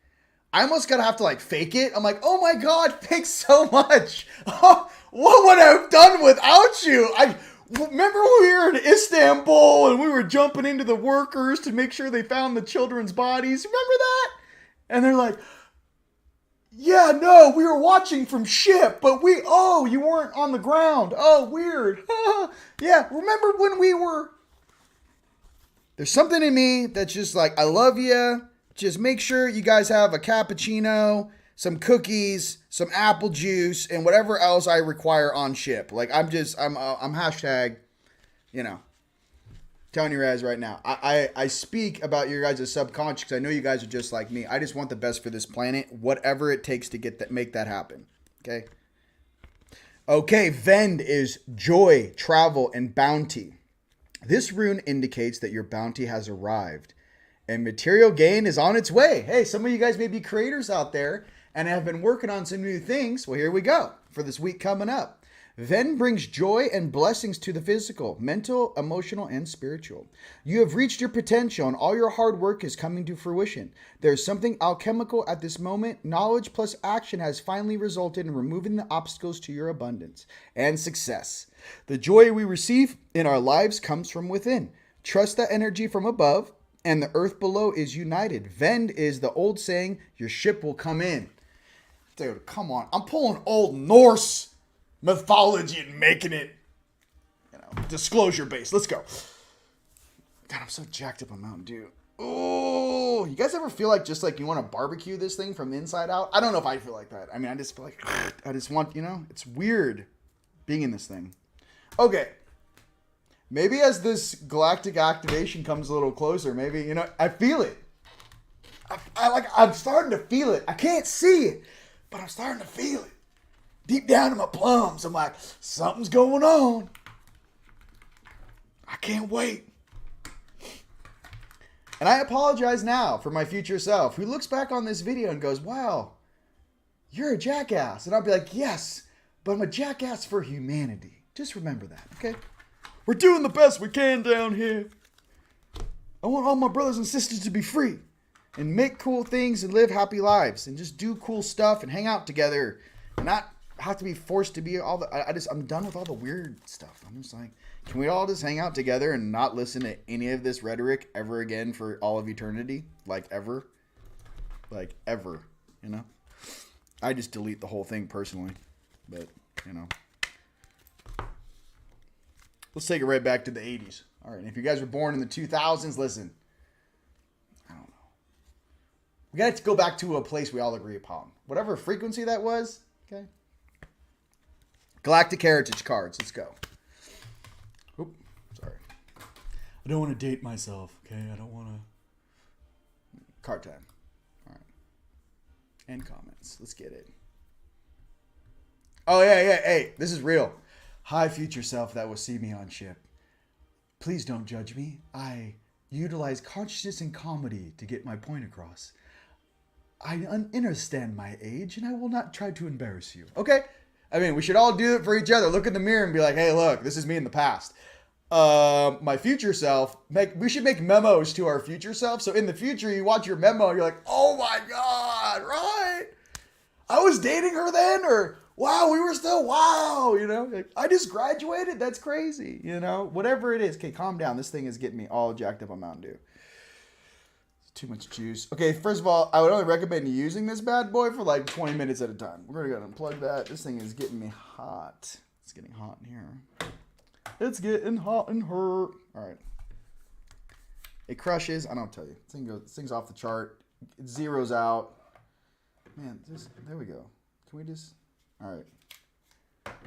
I almost got to have to like fake it. I'm like, oh my God, thanks so much. Oh, what would I have done without you? I remember when we were in Istanbul and we were jumping into the workers to make sure they found the children's bodies. Remember that? And they're like, yeah, no, we were watching from ship, but you weren't on the ground. Oh, weird. Yeah, remember when we were... There's something in me that's just like, I love you. Just make sure you guys have a cappuccino, some cookies, some apple juice, and whatever else I require on ship. Like, I'm hashtag, you know, telling you guys right now. I speak about your guys' subconscious because I know you guys are just like me. I just want the best for this planet, whatever it takes to make that happen. Okay? Okay, Vend is joy, travel, and bounty. This rune indicates that your bounty has arrived and material gain is on its way. Hey, some of you guys may be creators out there and have been working on some new things. Well, here we go for this week coming up. Vend brings joy and blessings to the physical, mental, emotional, and spiritual. You have reached your potential and all your hard work is coming to fruition. There's something alchemical at this moment. Knowledge plus action has finally resulted in removing the obstacles to your abundance and success. The joy we receive in our lives comes from within. Trust that energy from above and the earth below is united. Vend is the old saying, your ship will come in. Dude, come on. I'm pulling old Norse mythology and making it, you know, disclosure based. Let's go. God, I'm so jacked up on Mountain Dew. Oh, you guys ever feel like just like you want to barbecue this thing from the inside out? I don't know if I feel like that. I mean, I just feel like I just want, you know, it's weird being in this thing. Okay. Maybe as this galactic activation comes a little closer, maybe, you know, I feel it. I'm starting to feel it. I can't see it, but I'm starting to feel it. Deep down in my plums, I'm like, something's going on. I can't wait. And I apologize now for my future self who looks back on this video and goes, wow, you're a jackass. And I'll be like, yes, but I'm a jackass for humanity. Just remember that, okay? We're doing the best we can down here. I want all my brothers and sisters to be free and make cool things and live happy lives and just do cool stuff and hang out together and not have to be forced to be all the, I'm done with all the weird stuff. I'm just like, can we all just hang out together and not listen to any of this rhetoric ever again for all of eternity? Like ever, you know? I just delete the whole thing personally, but you know, let's take it right back to the 80s. All right. If you guys were born in the 2000s, listen, I don't know. We got to go back to a place we all agree upon, whatever frequency that was. Okay. Galactic Heritage cards. Let's go. Oop, sorry. I don't want to date myself, okay? I don't want to. Card time. All right. And comments. Let's get it. Oh, yeah. Hey, this is real. Hi, future self that will see me on ship. Please don't judge me. I utilize consciousness and comedy to get my point across. I understand my age, and I will not try to embarrass you. Okay? I mean, we should all do it for each other. Look in the mirror and be like, hey, look, this is me in the past. My future self, we should make memos to our future self. So in the future, you watch your memo, you're like, oh my God, right? I was dating her then, or wow, we were still, wow, you know? Like, I just graduated? That's crazy, you know? Whatever it is. Okay, calm down. This thing is getting me all jacked up on Mountain Dew. Too much juice. Okay, first of all, I would only recommend using this bad boy for like 20 minutes at a time. We're going to go unplug that. This thing is getting me hot. It's getting hot in here. It's getting hot in her. All right. It crushes. I don't tell you. This thing's off the chart. It zeroes out. Man, there we go. Can we just... All right.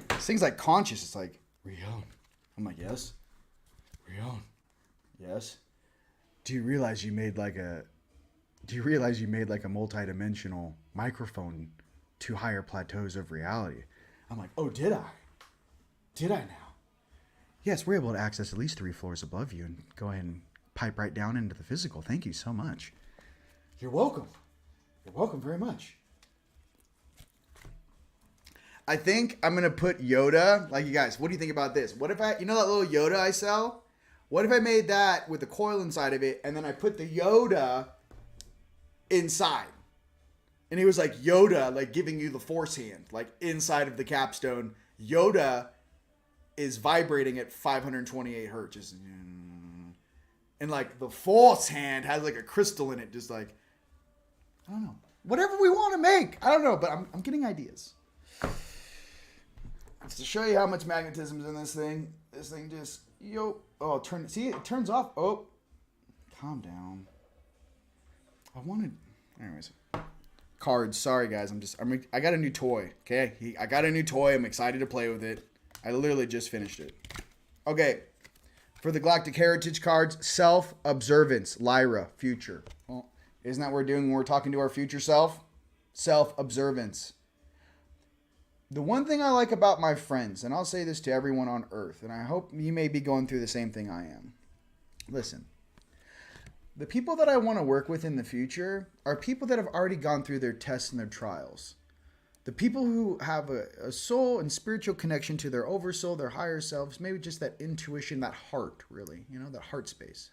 This thing's like conscious. It's like, Rion. I'm like, yes. Rion. Yes. Do you realize you made like a multi-dimensional microphone to higher plateaus of reality? I'm like, oh, did I? Did I now? Yes, we're able to access at least 3 floors above you and go ahead and pipe right down into the physical. Thank you so much. You're welcome. You're welcome very much. I think I'm going to put Yoda, like you guys, what do you think about this? What if you know that little Yoda I sell? What if I made that with the coil inside of it, and then I put the Yoda inside? And he was like Yoda, like giving you the force hand, like inside of the capstone. Yoda is vibrating at 528 hertz. And like the force hand has like a crystal in it, just like, I don't know. Whatever we want to make. I don't know, but I'm getting ideas. It's to show you how much magnetism is in this thing. This thing just, it turns off. Oh, Calm down. I wanted... Anyways. Cards. Sorry, guys. I got a new toy. Okay? I got a new toy. I'm excited to play with it. I literally just finished it. Okay. For the Galactic Heritage cards, Self-Observance. Lyra. Future. Well, isn't that what we're doing when we're talking to our future self? Self-Observance. The one thing I like about my friends, and I'll say this to everyone on Earth, and I hope you may be going through the same thing I am. Listen. The people that I want to work with in the future are people that have already gone through their tests and their trials. The people who have a soul and spiritual connection to their oversoul, their higher selves, maybe just that intuition, that heart, really, that heart space.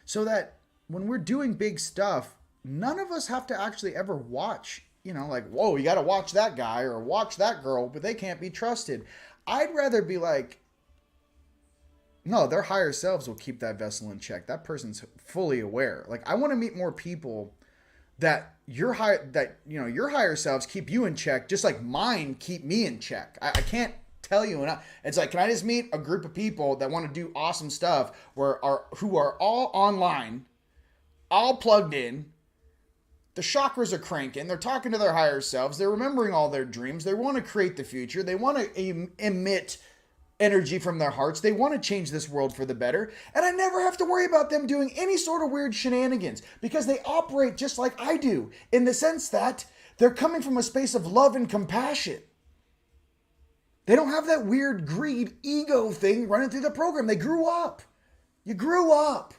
So that when we're doing big stuff, none of us have to actually ever watch, like, whoa, you got to watch that guy or watch that girl, but they can't be trusted. I'd rather be like, no, their higher selves will keep that vessel in check. That person's fully aware. Like, I want to meet more people that your higher selves keep you in check, just like mine keep me in check. I can't tell you. It's like, can I just meet a group of people that want to do awesome stuff who are all online, all plugged in, the chakras are cranking, they're talking to their higher selves, they're remembering all their dreams, they want to create the future, they want to emit energy from their hearts. They want to change this world for the better. And I never have to worry about them doing any sort of weird shenanigans because they operate just like I do in the sense that they're coming from a space of love and compassion. They don't have that weird greed, ego thing running through the program. They grew up. You grew up.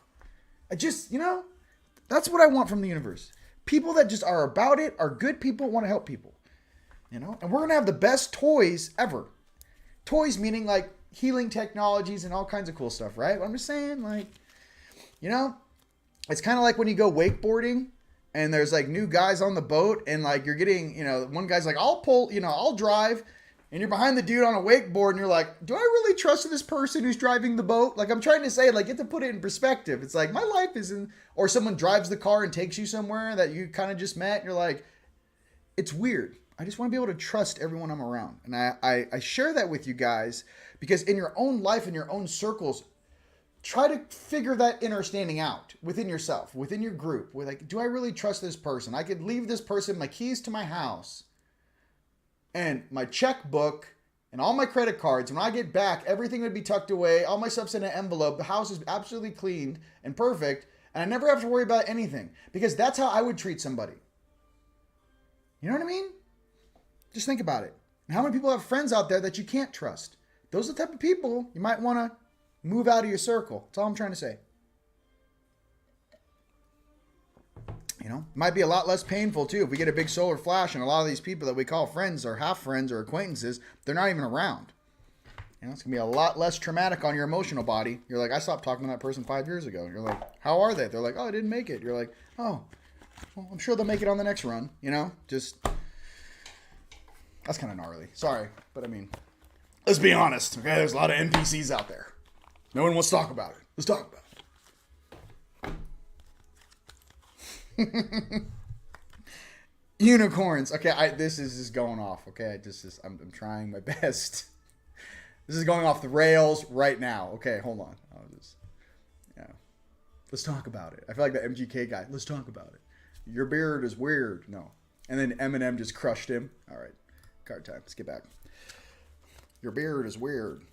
That's what I want from the universe. People that just are about it, are good people, want to help people. And we're going to have the best toys ever. Toys meaning like healing technologies and all kinds of cool stuff, right? I'm just saying, like, it's kind of like when you go wakeboarding and there's like new guys on the boat and like you're getting, one guy's like, I'll drive, and you're behind the dude on a wakeboard and you're like, do I really trust this person who's driving the boat? Like, I'm trying to say, like, you have to put it in perspective. It's like my life isn't, or someone drives the car and takes you somewhere that you kind of just met. And you're like, it's weird. I just want to be able to trust everyone I'm around. And I share that with you guys because in your own life, in your own circles, try to figure that understanding out within yourself, within your group. With like, do I really trust this person? I could leave this person my keys to my house and my checkbook and all my credit cards. When I get back, everything would be tucked away. All my stuff's in an envelope. The house is absolutely cleaned and perfect. And I never have to worry about anything because that's how I would treat somebody. You know what I mean? Just think about it. And how many people have friends out there that you can't trust? Those are the type of people you might want to move out of your circle. That's all I'm trying to say. It might be a lot less painful too if we get a big solar flash and a lot of these people that we call friends or half friends or acquaintances, they're not even around. It's going to be a lot less traumatic on your emotional body. You're like, I stopped talking to that person 5 years ago. You're like, how are they? They're like, oh, I didn't make it. You're like, oh, well, I'm sure they'll make it on the next run. Just... That's kind of gnarly. Sorry. But I mean, let's be honest. Okay, there's a lot of NPCs out there. No one wants to talk about it. Let's talk about it. Unicorns. Okay, this is just going off. Okay, I'm trying my best. This is going off the rails right now. Okay, hold on. Let's talk about it. I feel like the MGK guy. Let's talk about it. Your beard is weird. No. And then Eminem just crushed him. All right. Card time. Let's get back. Your beard is weird.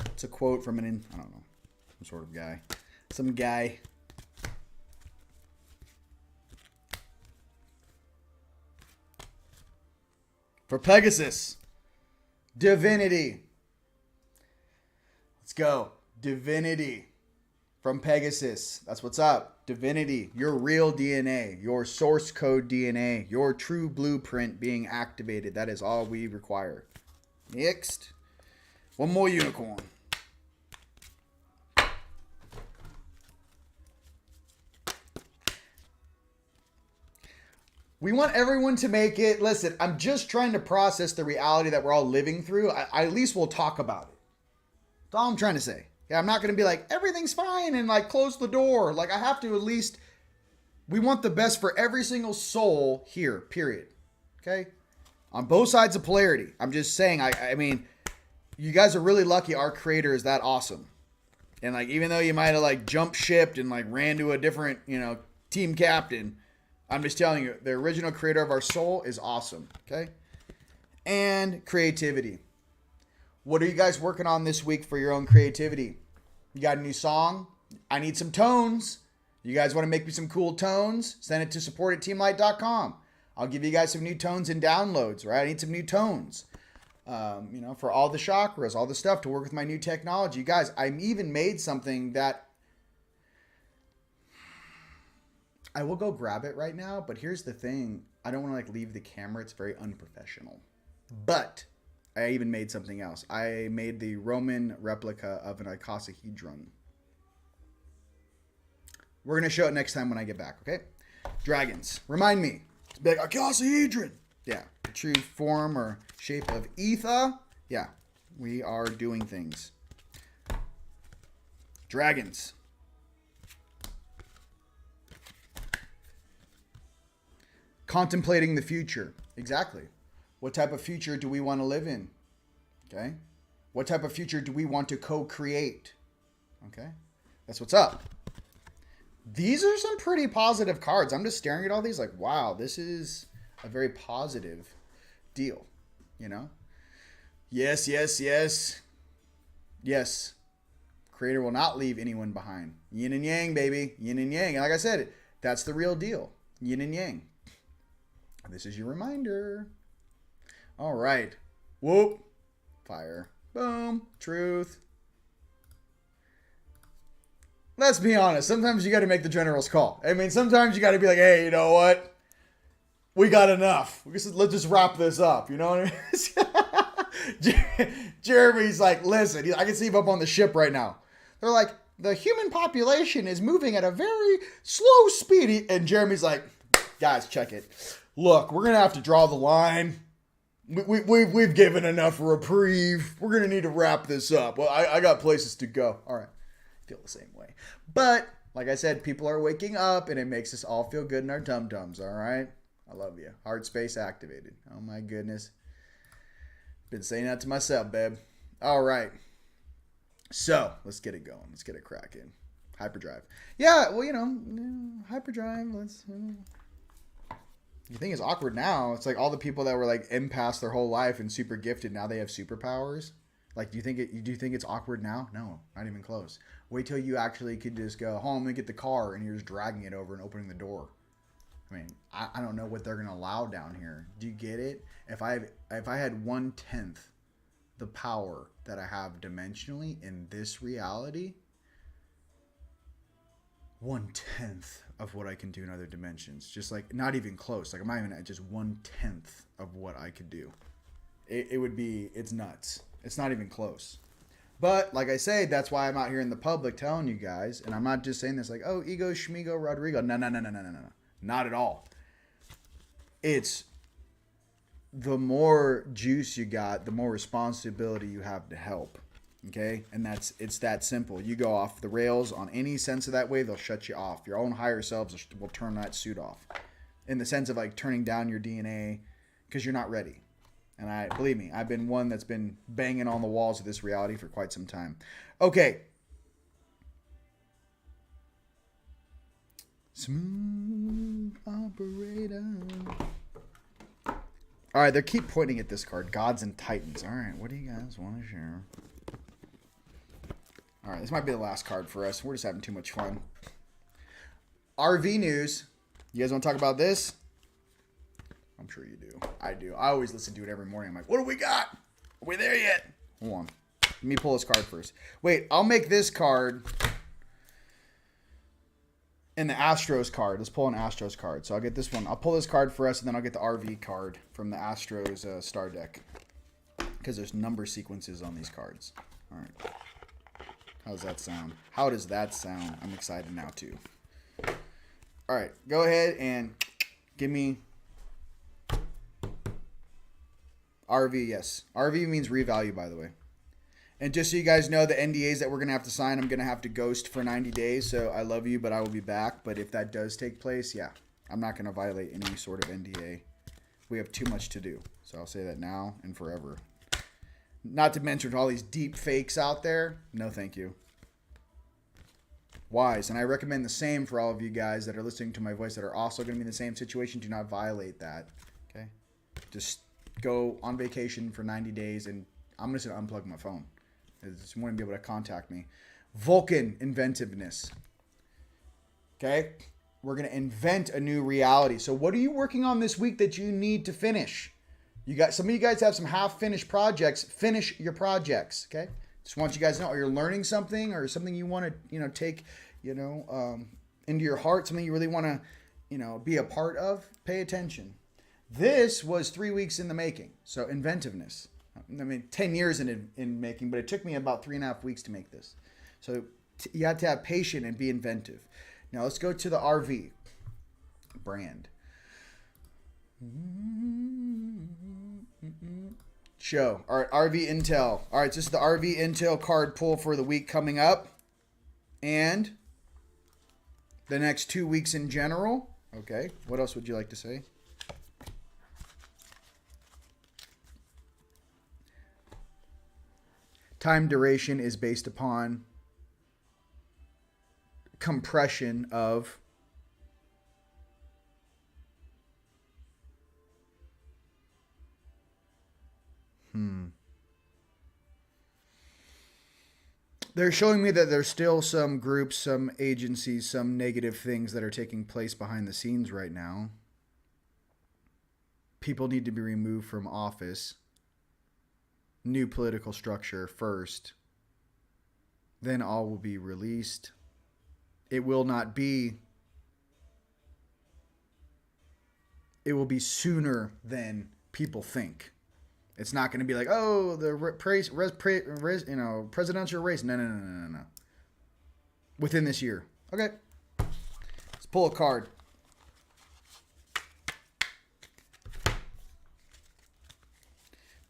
It's a quote from I don't know, some sort of guy. Some guy. For Pegasus. Divinity. Let's go. Divinity. From Pegasus. That's what's up. Divinity. Your real DNA. Your source code DNA. Your true blueprint being activated. That is all we require. Next. One more unicorn. We want everyone to make it. Listen, I'm just trying to process the reality that we're all living through. I at least we'll talk about it. That's all I'm trying to say. Yeah, I'm not going to be like, everything's fine and like close the door. Like I have to at least, we want the best for every single soul here, period. Okay? On both sides of polarity. I'm just saying, I mean, you guys are really lucky our creator is that awesome. And like, even though you might have like jump shipped and like ran to a different, team captain, I'm just telling you, the original creator of our soul is awesome. Okay. And creativity. What are you guys working on this week for your own creativity? You got a new song? I need some tones. You guys want to make me some cool tones? Send it to support@teamlight.com. I'll give you guys some new tones and downloads, right? I need some new tones. For all the chakras, all the stuff to work with my new technology. You guys, I even made something that I will go grab it right now, but here's the thing. I don't want to like leave the camera. It's very unprofessional. But I even made something else. I made the Roman replica of an icosahedron. We're going to show it next time when I get back, okay? Dragons. Remind me. It's big icosahedron. Yeah. The true form or shape of ether. Yeah. We are doing things. Dragons. Contemplating the future. Exactly. What type of future do we want to live in? Okay. What type of future do we want to co-create? Okay. That's what's up. These are some pretty positive cards. I'm just staring at all these like, wow, this is a very positive deal. Yes, yes, yes. Yes. Creator will not leave anyone behind. Yin and yang, baby. Yin and yang. And like I said, that's the real deal. Yin and yang. This is your reminder. All right. Whoop. Fire. Boom. Truth. Let's be honest. Sometimes you got to make the general's call. I mean, sometimes you got to be like, hey, you know what? We got enough. Let's just wrap this up. You know what I mean? Jeremy's like, listen, I can see him up on the ship right now. They're like, the human population is moving at a very slow speed. And Jeremy's like, guys, check it. Look, we're going to have to draw the line. We've given enough reprieve. We're going to need to wrap this up. Well, I got places to go. All right. I feel the same way. But, like I said, people are waking up, and it makes us all feel good in our dum-dums, all right? I love you. Heart space activated. Oh, my goodness. Been saying that to myself, babe. All right. So, let's get it going. Let's get it cracking. Hyperdrive. Yeah, well, Hyperdrive, let's... The thing is awkward now. It's like all the people that were like empaths their whole life and super gifted, now they have superpowers. Like, do you think it's awkward now? No, not even close. Wait till you actually could just go home and get the car and you're just dragging it over and opening the door. I mean, I don't know what they're gonna allow down here. Do you get it? If I had 1/10 the power that I have dimensionally in this reality, 1/10 of what I can do in other dimensions. Just like, not even close. Like, I'm not even at just 1/10 of what I could do. It would be, it's nuts. It's not even close. But, like I say, that's why I'm out here in the public telling you guys, and I'm not just saying this like, oh, ego, schmigo, Rodrigo. No. Not at all. It's the more juice you got, the more responsibility you have to help. Okay? And it's that simple. You go off the rails on any sense of that way, they'll shut you off. Your own higher selves will turn that suit off. In the sense of like turning down your DNA because you're not ready. And believe me, I've been one that's been banging on the walls of this reality for quite some time. Okay. Smooth operator. All right, they keep pointing at this card. Gods and Titans. All right, what do you guys want to share? All right, this might be the last card for us. We're just having too much fun. RV news. You guys want to talk about this? I'm sure you do. I do. I always listen to it every morning. I'm like, what do we got? Are we there yet? Hold on. Let me pull this card first. Wait, I'll make this card in the Astros card. Let's pull an Astros card. So I'll get this one. I'll pull this card for us, and then I'll get the RV card from the Astros star deck. Because there's number sequences on these cards. All right. How does that sound? How does that sound? I'm excited now, too. All right. Go ahead and give me... RV, yes. RV means revalue, by the way. And just so you guys know, the NDAs that we're going to have to sign, I'm going to have to ghost for 90 days. So I love you, but I will be back. But if that does take place, yeah, I'm not going to violate any sort of NDA. We have too much to do. So I'll say that now and forever. Not to mention all these deep fakes out there. No, thank you. wise. And I recommend the same for all of you guys that are listening to my voice that are also going to be in the same situation. Do not violate that. Okay? Just go on vacation for 90 days and I'm just going to unplug my phone. I just want to be able to contact me. Vulcan inventiveness. Okay? We're going to invent a new reality. So what are you working on this week that you need to finish? You got some of you guys have some half-finished projects. Finish your projects, okay? Just want you guys to know, or you're learning something, or something you want to, take, into your heart, something you really want to, be a part of. Pay attention. This was 3 weeks in the making. So inventiveness. 10 years in making, but it took me about 3.5 weeks to make this. So you have to have patience and be inventive. Now let's go to the RV brand. Show. All right, RV Intel. All right, this is the RV Intel card pull for the week coming up. And the next 2 weeks in general. Okay, what else would you like to say? Time duration is based upon compression of They're showing me that there's still some groups, some agencies, some negative things that are taking place behind the scenes right now. People need to be removed from office. New political structure first. Then all will be released. It will not be. It will be sooner than people think. It's not going to be like, oh, the presidential race. No. Within this year. Okay. Let's pull a card.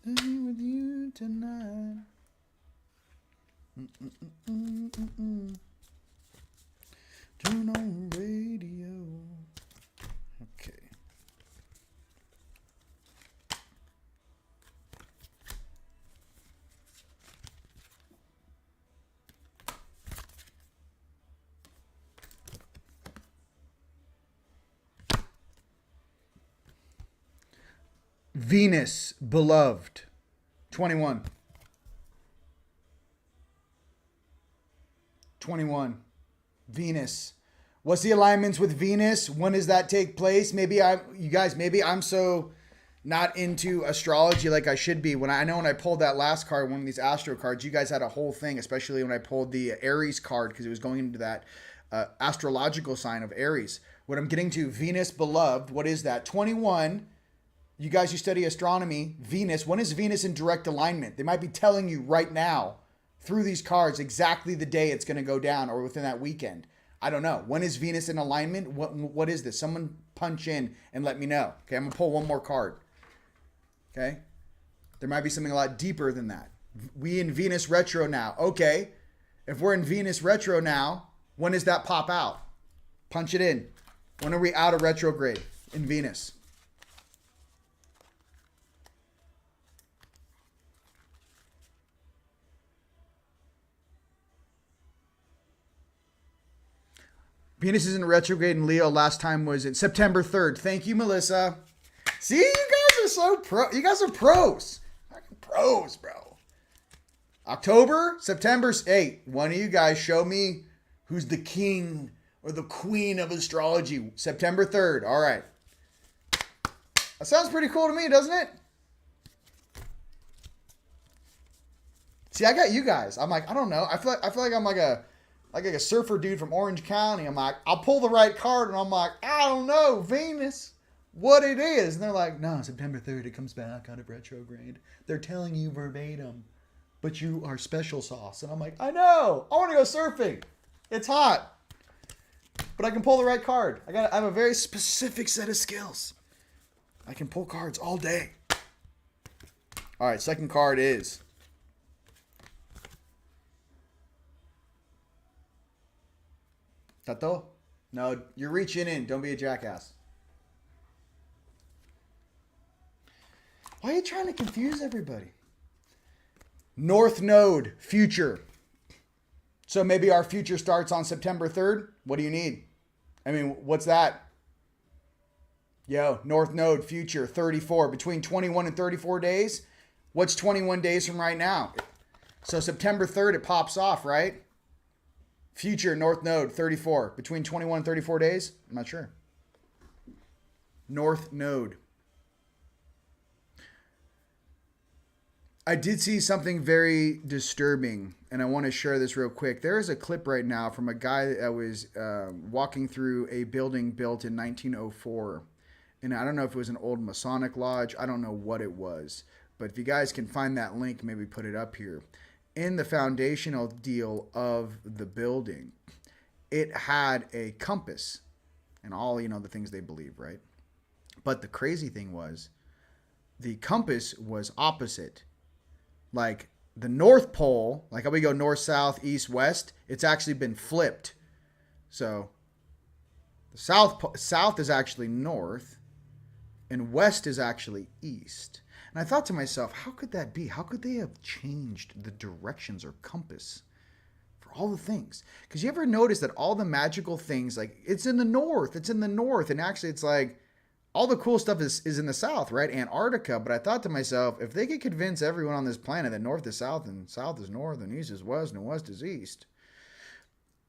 Be with you tonight. Turn on the radio. Okay. Venus, beloved. 21. 21. Venus. What's the alignments with Venus? When does that take place? Maybe I'm so not into astrology like I should be. When I pulled that last card, one of these Astro cards, you guys had a whole thing, especially when I pulled the Aries card because it was going into that astrological sign of Aries. What I'm getting to, Venus, beloved. What is that? 21. You guys who study astronomy, Venus, when is Venus in direct alignment? They might be telling you right now through these cards exactly the day it's going to go down or within that weekend. I don't know. When is Venus in alignment? What is this? Someone punch in and let me know. Okay, I'm going to pull one more card. Okay? There might be something a lot deeper than that. We in Venus retro now. Okay. If we're in Venus retro now, when does that pop out? Punch it in. When are we out of retrograde in Venus? Venus is in retrograde in Leo. Last time was in September 3rd. Thank you, Melissa. See, you guys are so pro. You guys are pros. Fucking pros, bro. October, September 8th. One of you guys show me who's the king or the queen of astrology. September 3rd. All right. That sounds pretty cool to me, doesn't it? See, I got you guys. I'm like, I don't know. I feel like I'm like a surfer dude from Orange County. I'm like, I'll pull the right card, and I'm like, I don't know, Venus, what it is. And they're like, no, September 3rd, it comes back out of retrograde. They're telling you verbatim, but you are special sauce. And I'm like, I know, I want to go surfing. It's hot, but I can pull the right card. I have a very specific set of skills. I can pull cards all day. All right, second card is Tato? No, you're reaching in. Don't be a jackass. Why are you trying to confuse everybody? North Node, future. So maybe our future starts on September 3rd. What do you need? I mean, what's that? Yo, North Node future 34, between 21 and 34 days. What's 21 days from right now? So September 3rd, it pops off, right? Future North Node 34, between 21 and 34 days. I'm not sure. North Node. I did see something very disturbing, and I want to share this real quick. There is a clip right now from a guy that was walking through a building built in 1904. And I don't know if it was an old Masonic lodge. I don't know what it was. But if you guys can find that link, maybe put it up here. In the foundational deal of the building, it had a compass and all, you know, the things they believe, right? But the crazy thing was the compass was opposite. Like the North Pole, like how we go north, south, east, west, it's actually been flipped. So the south is actually north and west is actually east. And I thought to myself, how could that be? How could they have changed the directions or compass for all the things? Because you ever notice that all the magical things, like it's in the north, and actually it's like all the cool stuff is in the south, right? Antarctica. But I thought to myself, if they could convince everyone on this planet that north is south and south is north and east is west and west is east,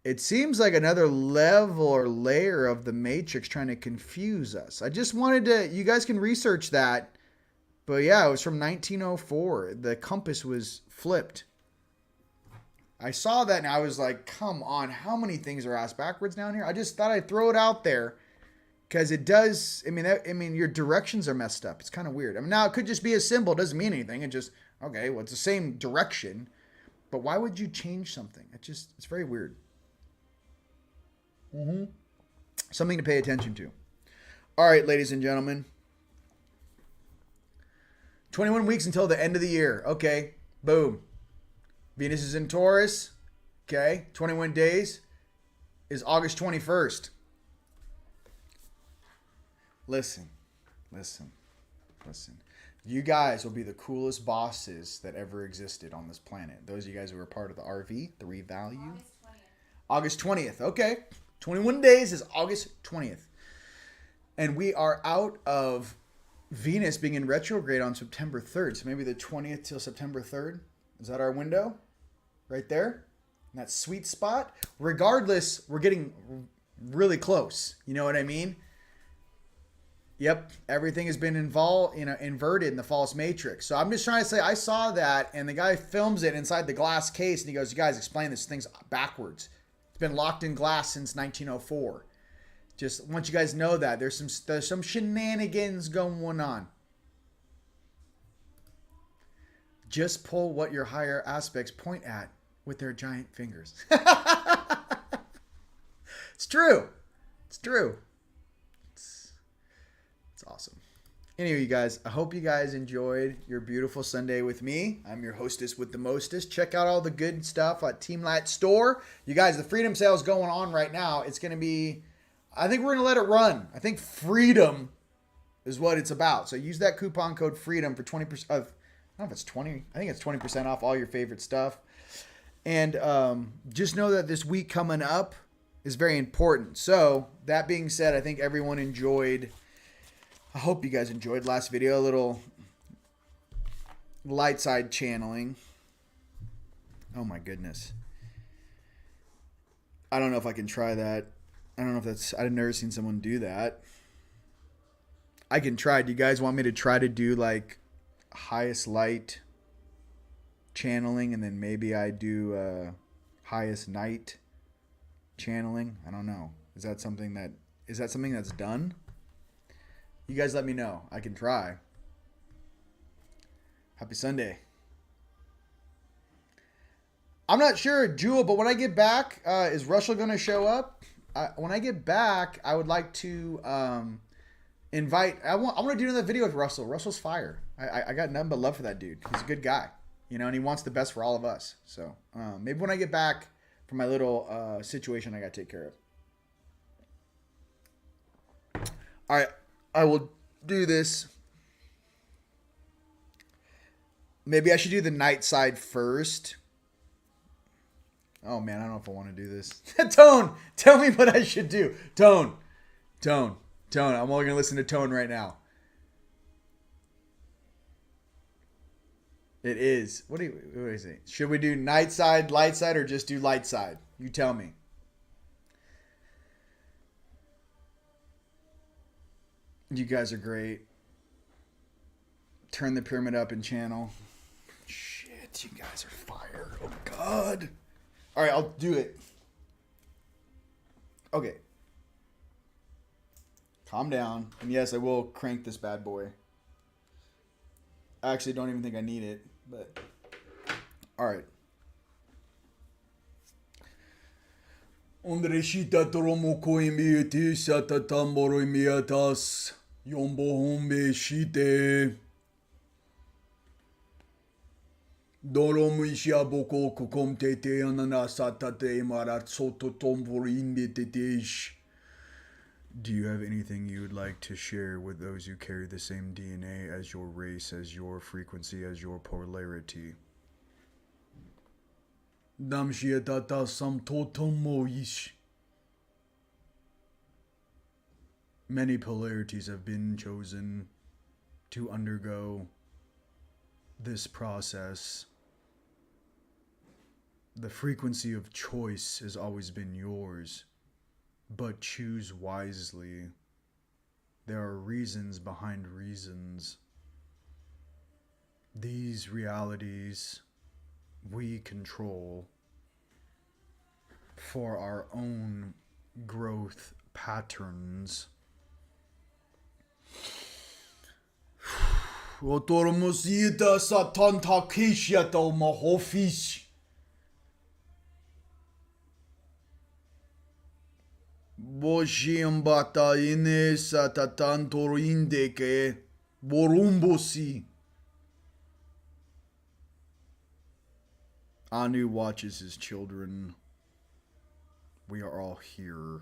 it seems like another level or layer of the Matrix trying to confuse us. I just wanted to, you guys can research that. But yeah, it was from 1904. The compass was flipped. I saw that and I was like, come on, how many things are asked backwards down here? I just thought I'd throw it out there. Because it does, I mean, your directions are messed up. It's kind of weird. I mean, now it could just be a symbol. It doesn't mean anything. It just, okay, well, it's the same direction. But why would you change something? It's very weird. Something to pay attention to. All right, ladies and gentlemen. 21 weeks until the end of the year. Okay, boom. Venus is in Taurus. Okay, 21 days is August 21st. Listen. You guys will be the coolest bosses that ever existed on this planet. Those of you guys who were part of the RV, the Revalue. August 20th. Okay. 21 days is August 20th. And we are out of Venus being in retrograde on September 3rd. So maybe the 20th till September 3rd. Is that our window? Right there? In that sweet spot? Regardless, we're getting really close. You know what I mean? Yep, everything has been inverted in the false matrix. So I'm just trying to say, I saw that, and the guy films it inside the glass case, and he goes, "You guys explain this thing's backwards. It's been locked in glass since 1904." Just want you guys to know that there's some shenanigans going on. Just pull what your higher aspects point at with their giant fingers. It's true. It's true. It's awesome. Anyway, you guys, I hope you guys enjoyed your beautiful Sunday with me. I'm your hostess with the mostest. Check out all the good stuff at Teamlight Store. You guys, the freedom sale is going on right now. It's going to be, I think we're going to let it run. I think freedom is what it's about. So use that coupon code FREEDOM for 20% of, I don't know if it's 20, I think it's 20% off all your favorite stuff. And just know that this week coming up is very important. So that being said, I think everyone enjoyed, I hope you guys enjoyed last video, a little light side channeling. Oh my goodness. I don't know if I can try that. I don't know if that's, I've never seen someone do that. I can try. Do you guys want me to try to do like highest light channeling and then maybe I do highest night channeling? I don't know. Is that something that's done? You guys let me know. I can try. Happy Sunday. I'm not sure, Jewel, but when I get back, is Russell going to show up? When I get back, I would like to invite. I want to do another video with Russell. Russell's fire. I got nothing but love for that dude. He's a good guy, you know, and he wants the best for all of us. So maybe when I get back from my little situation, I got to take care of. All right. I will do this. Maybe I should do the night side first. Oh man, I don't know if I want to do this. Tone, tell me what I should do. Tone. I'm only gonna listen to Tone right now. It is. What is it? Should we do night side, light side, or just do light side? You tell me. You guys are great. Turn the pyramid up in channel. Shit, you guys are fire. Oh God. All right, I'll do it. Okay. Calm down. And yes, I will crank this bad boy. I actually don't even think I need it, but all right. Ondreshita toromo koimiete satatamboro miatas yombo hombe shite doromu ishiaboko kokomtete ananasatate marat soto tomvorinditetesh. Do you have anything you would like to share with those who carry the same DNA as your race, as your frequency, as your polarity? Damshiatata samtotomoish. Many polarities have been chosen to undergo this process. The frequency of choice has always been yours. But choose wisely. There are reasons behind reasons. These realities we control for our own growth patterns. Otormosita satanta kishiato mahofish. Boshiambata ine satatantor indeke borumbosi. Anu watches his children. We are all here.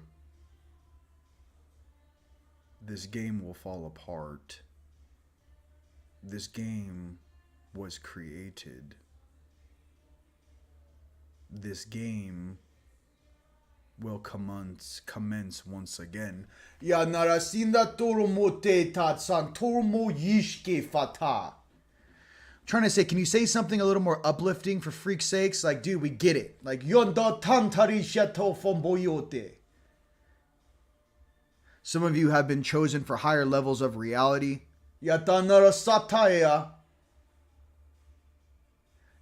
This game will fall apart. This game was created. This game will commence once again. Ya narasinda toromote tatsan toromo yishke fata. Trying to say, can you say something a little more uplifting for freak's sakes? Like, dude, we get it. Like, yonda tantari shato fomboyote. Some of you have been chosen for higher levels of reality. Yatanara sataya.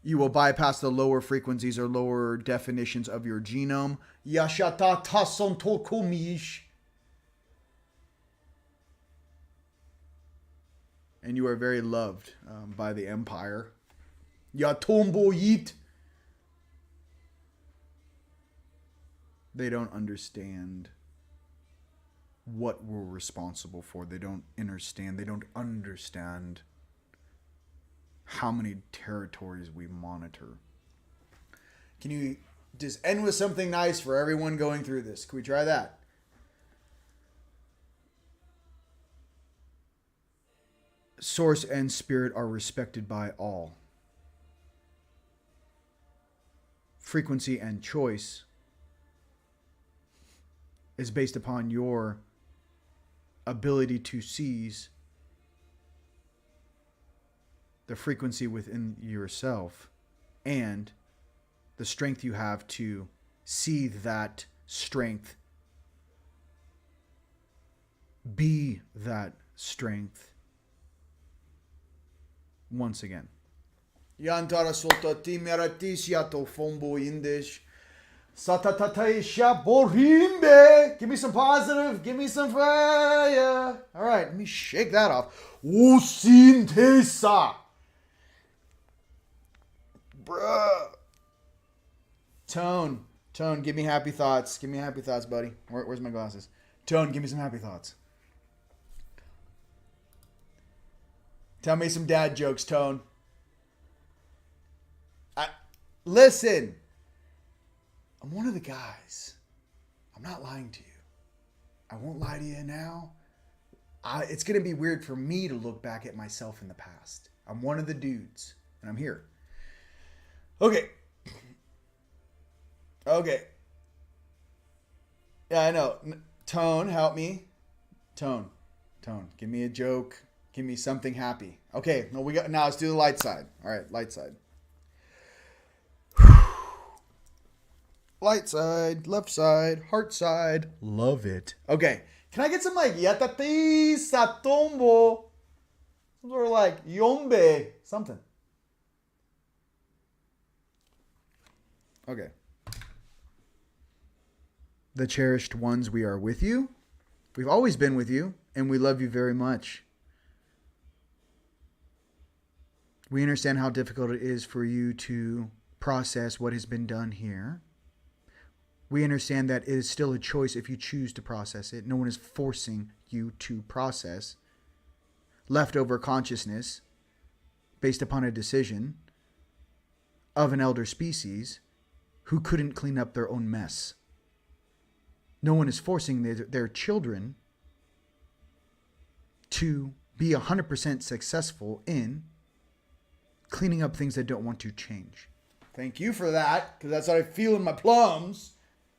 You will bypass the lower frequencies or lower definitions of your genome. Yashata tason tokumish. And you are very loved by the Empire. Yatombo yit. They don't understand what we're responsible for. They don't understand. They don't understand how many territories we monitor. Can you just end with something nice for everyone going through this? Can we try that? Source and spirit are respected by all. Frequency and choice is based upon your ability to seize the frequency within yourself and the strength you have to see that strength, be that strength once again. Yantara soltati meratisiato fombo indish. Satataisha borimbe. Give me some positive. Give me some fire. All right, let me shake that off. Usintesa. Bruh. Tone, give me happy thoughts. Give me happy thoughts, buddy. Where's my glasses? Tone, give me some happy thoughts. Tell me some dad jokes, Tone. Listen. I'm one of the guys. I'm not lying to you. I won't lie to you now. It's going to be weird for me to look back at myself in the past. I'm one of the dudes, and I'm here. Okay. Okay. Yeah, I know. Tone, help me. Tone. Give me a joke. Give me something happy. Okay, no, now let's do the light side. All right, light side. Light side, left side, heart side. Love it. Okay, can I get some like yatati satombo? Some sort of like yombe, something. Okay. The cherished ones, we are with you. We've always been with you, and we love you very much. We understand how difficult it is for you to process what has been done here. We understand that it is still a choice if you choose to process it. No one is forcing you to process leftover consciousness based upon a decision of an elder species who couldn't clean up their own mess. No one is forcing their children to be 100% successful in cleaning up things they don't want to change. Thank you for that, because that's what I feel in my plums.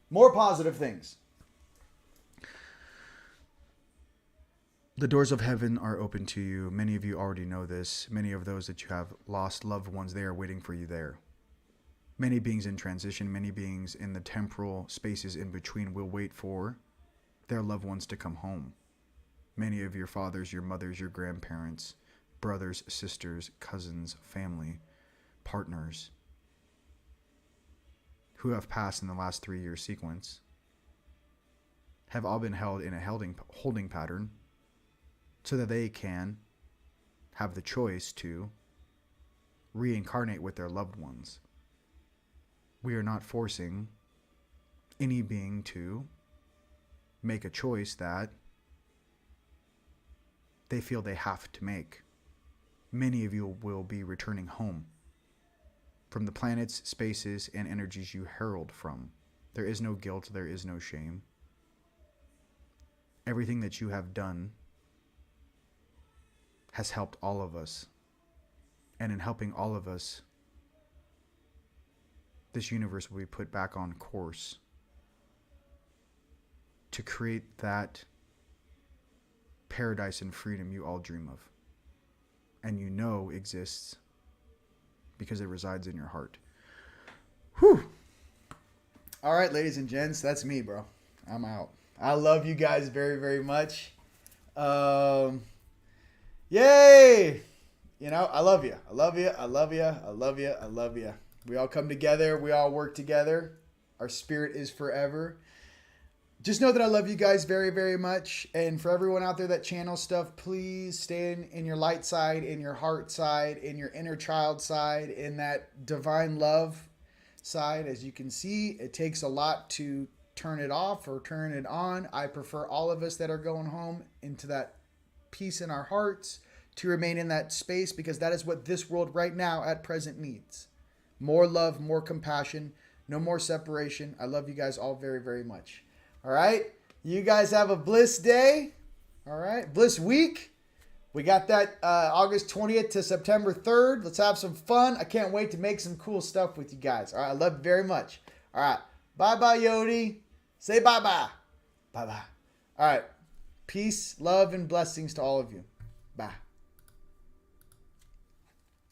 More positive things. The doors of heaven are open to you. Many of you already know this. Many of those that you have lost loved ones, they are waiting for you there. Many beings in transition, many beings in the temporal spaces in between will wait for their loved ones to come home. Many of your fathers, your mothers, your grandparents, brothers, sisters, cousins, family, partners who have passed in the last 3-year sequence have all been held in a holding pattern so that they can have the choice to reincarnate with their loved ones. We are not forcing any being to make a choice that they feel they have to make. Many of you will be returning home from the planets, spaces, and energies you herald from. There is no guilt. There is no shame. Everything that you have done has helped all of us. And in helping all of us, this universe will be put back on course to create that paradise and freedom you all dream of. And you know exists because it resides in your heart. Whew. All right, ladies and gents, that's me, bro. I'm out. I love you guys very, very much. Yay! You know, I love you. I love you. I love you. I love you. I love you. We all come together. We all work together. Our spirit is forever. Just know that I love you guys very, very much. And for everyone out there that channels stuff, please stay in your light side, in your heart side, in your inner child side, in that divine love side. As you can see, it takes a lot to turn it off or turn it on. I prefer all of us that are going home into that peace in our hearts to remain in that space, because that is what this world right now at present needs. More love, more compassion, no more separation. I love you guys all very, very much. All right. You guys have a bliss day. All right. Bliss week. We got that August 20th to September 3rd. Let's have some fun. I can't wait to make some cool stuff with you guys. All right. I love you very much. All right. Bye-bye, Yodi. Say bye-bye. Bye-bye. All right. Peace, love, and blessings to all of you. Bye.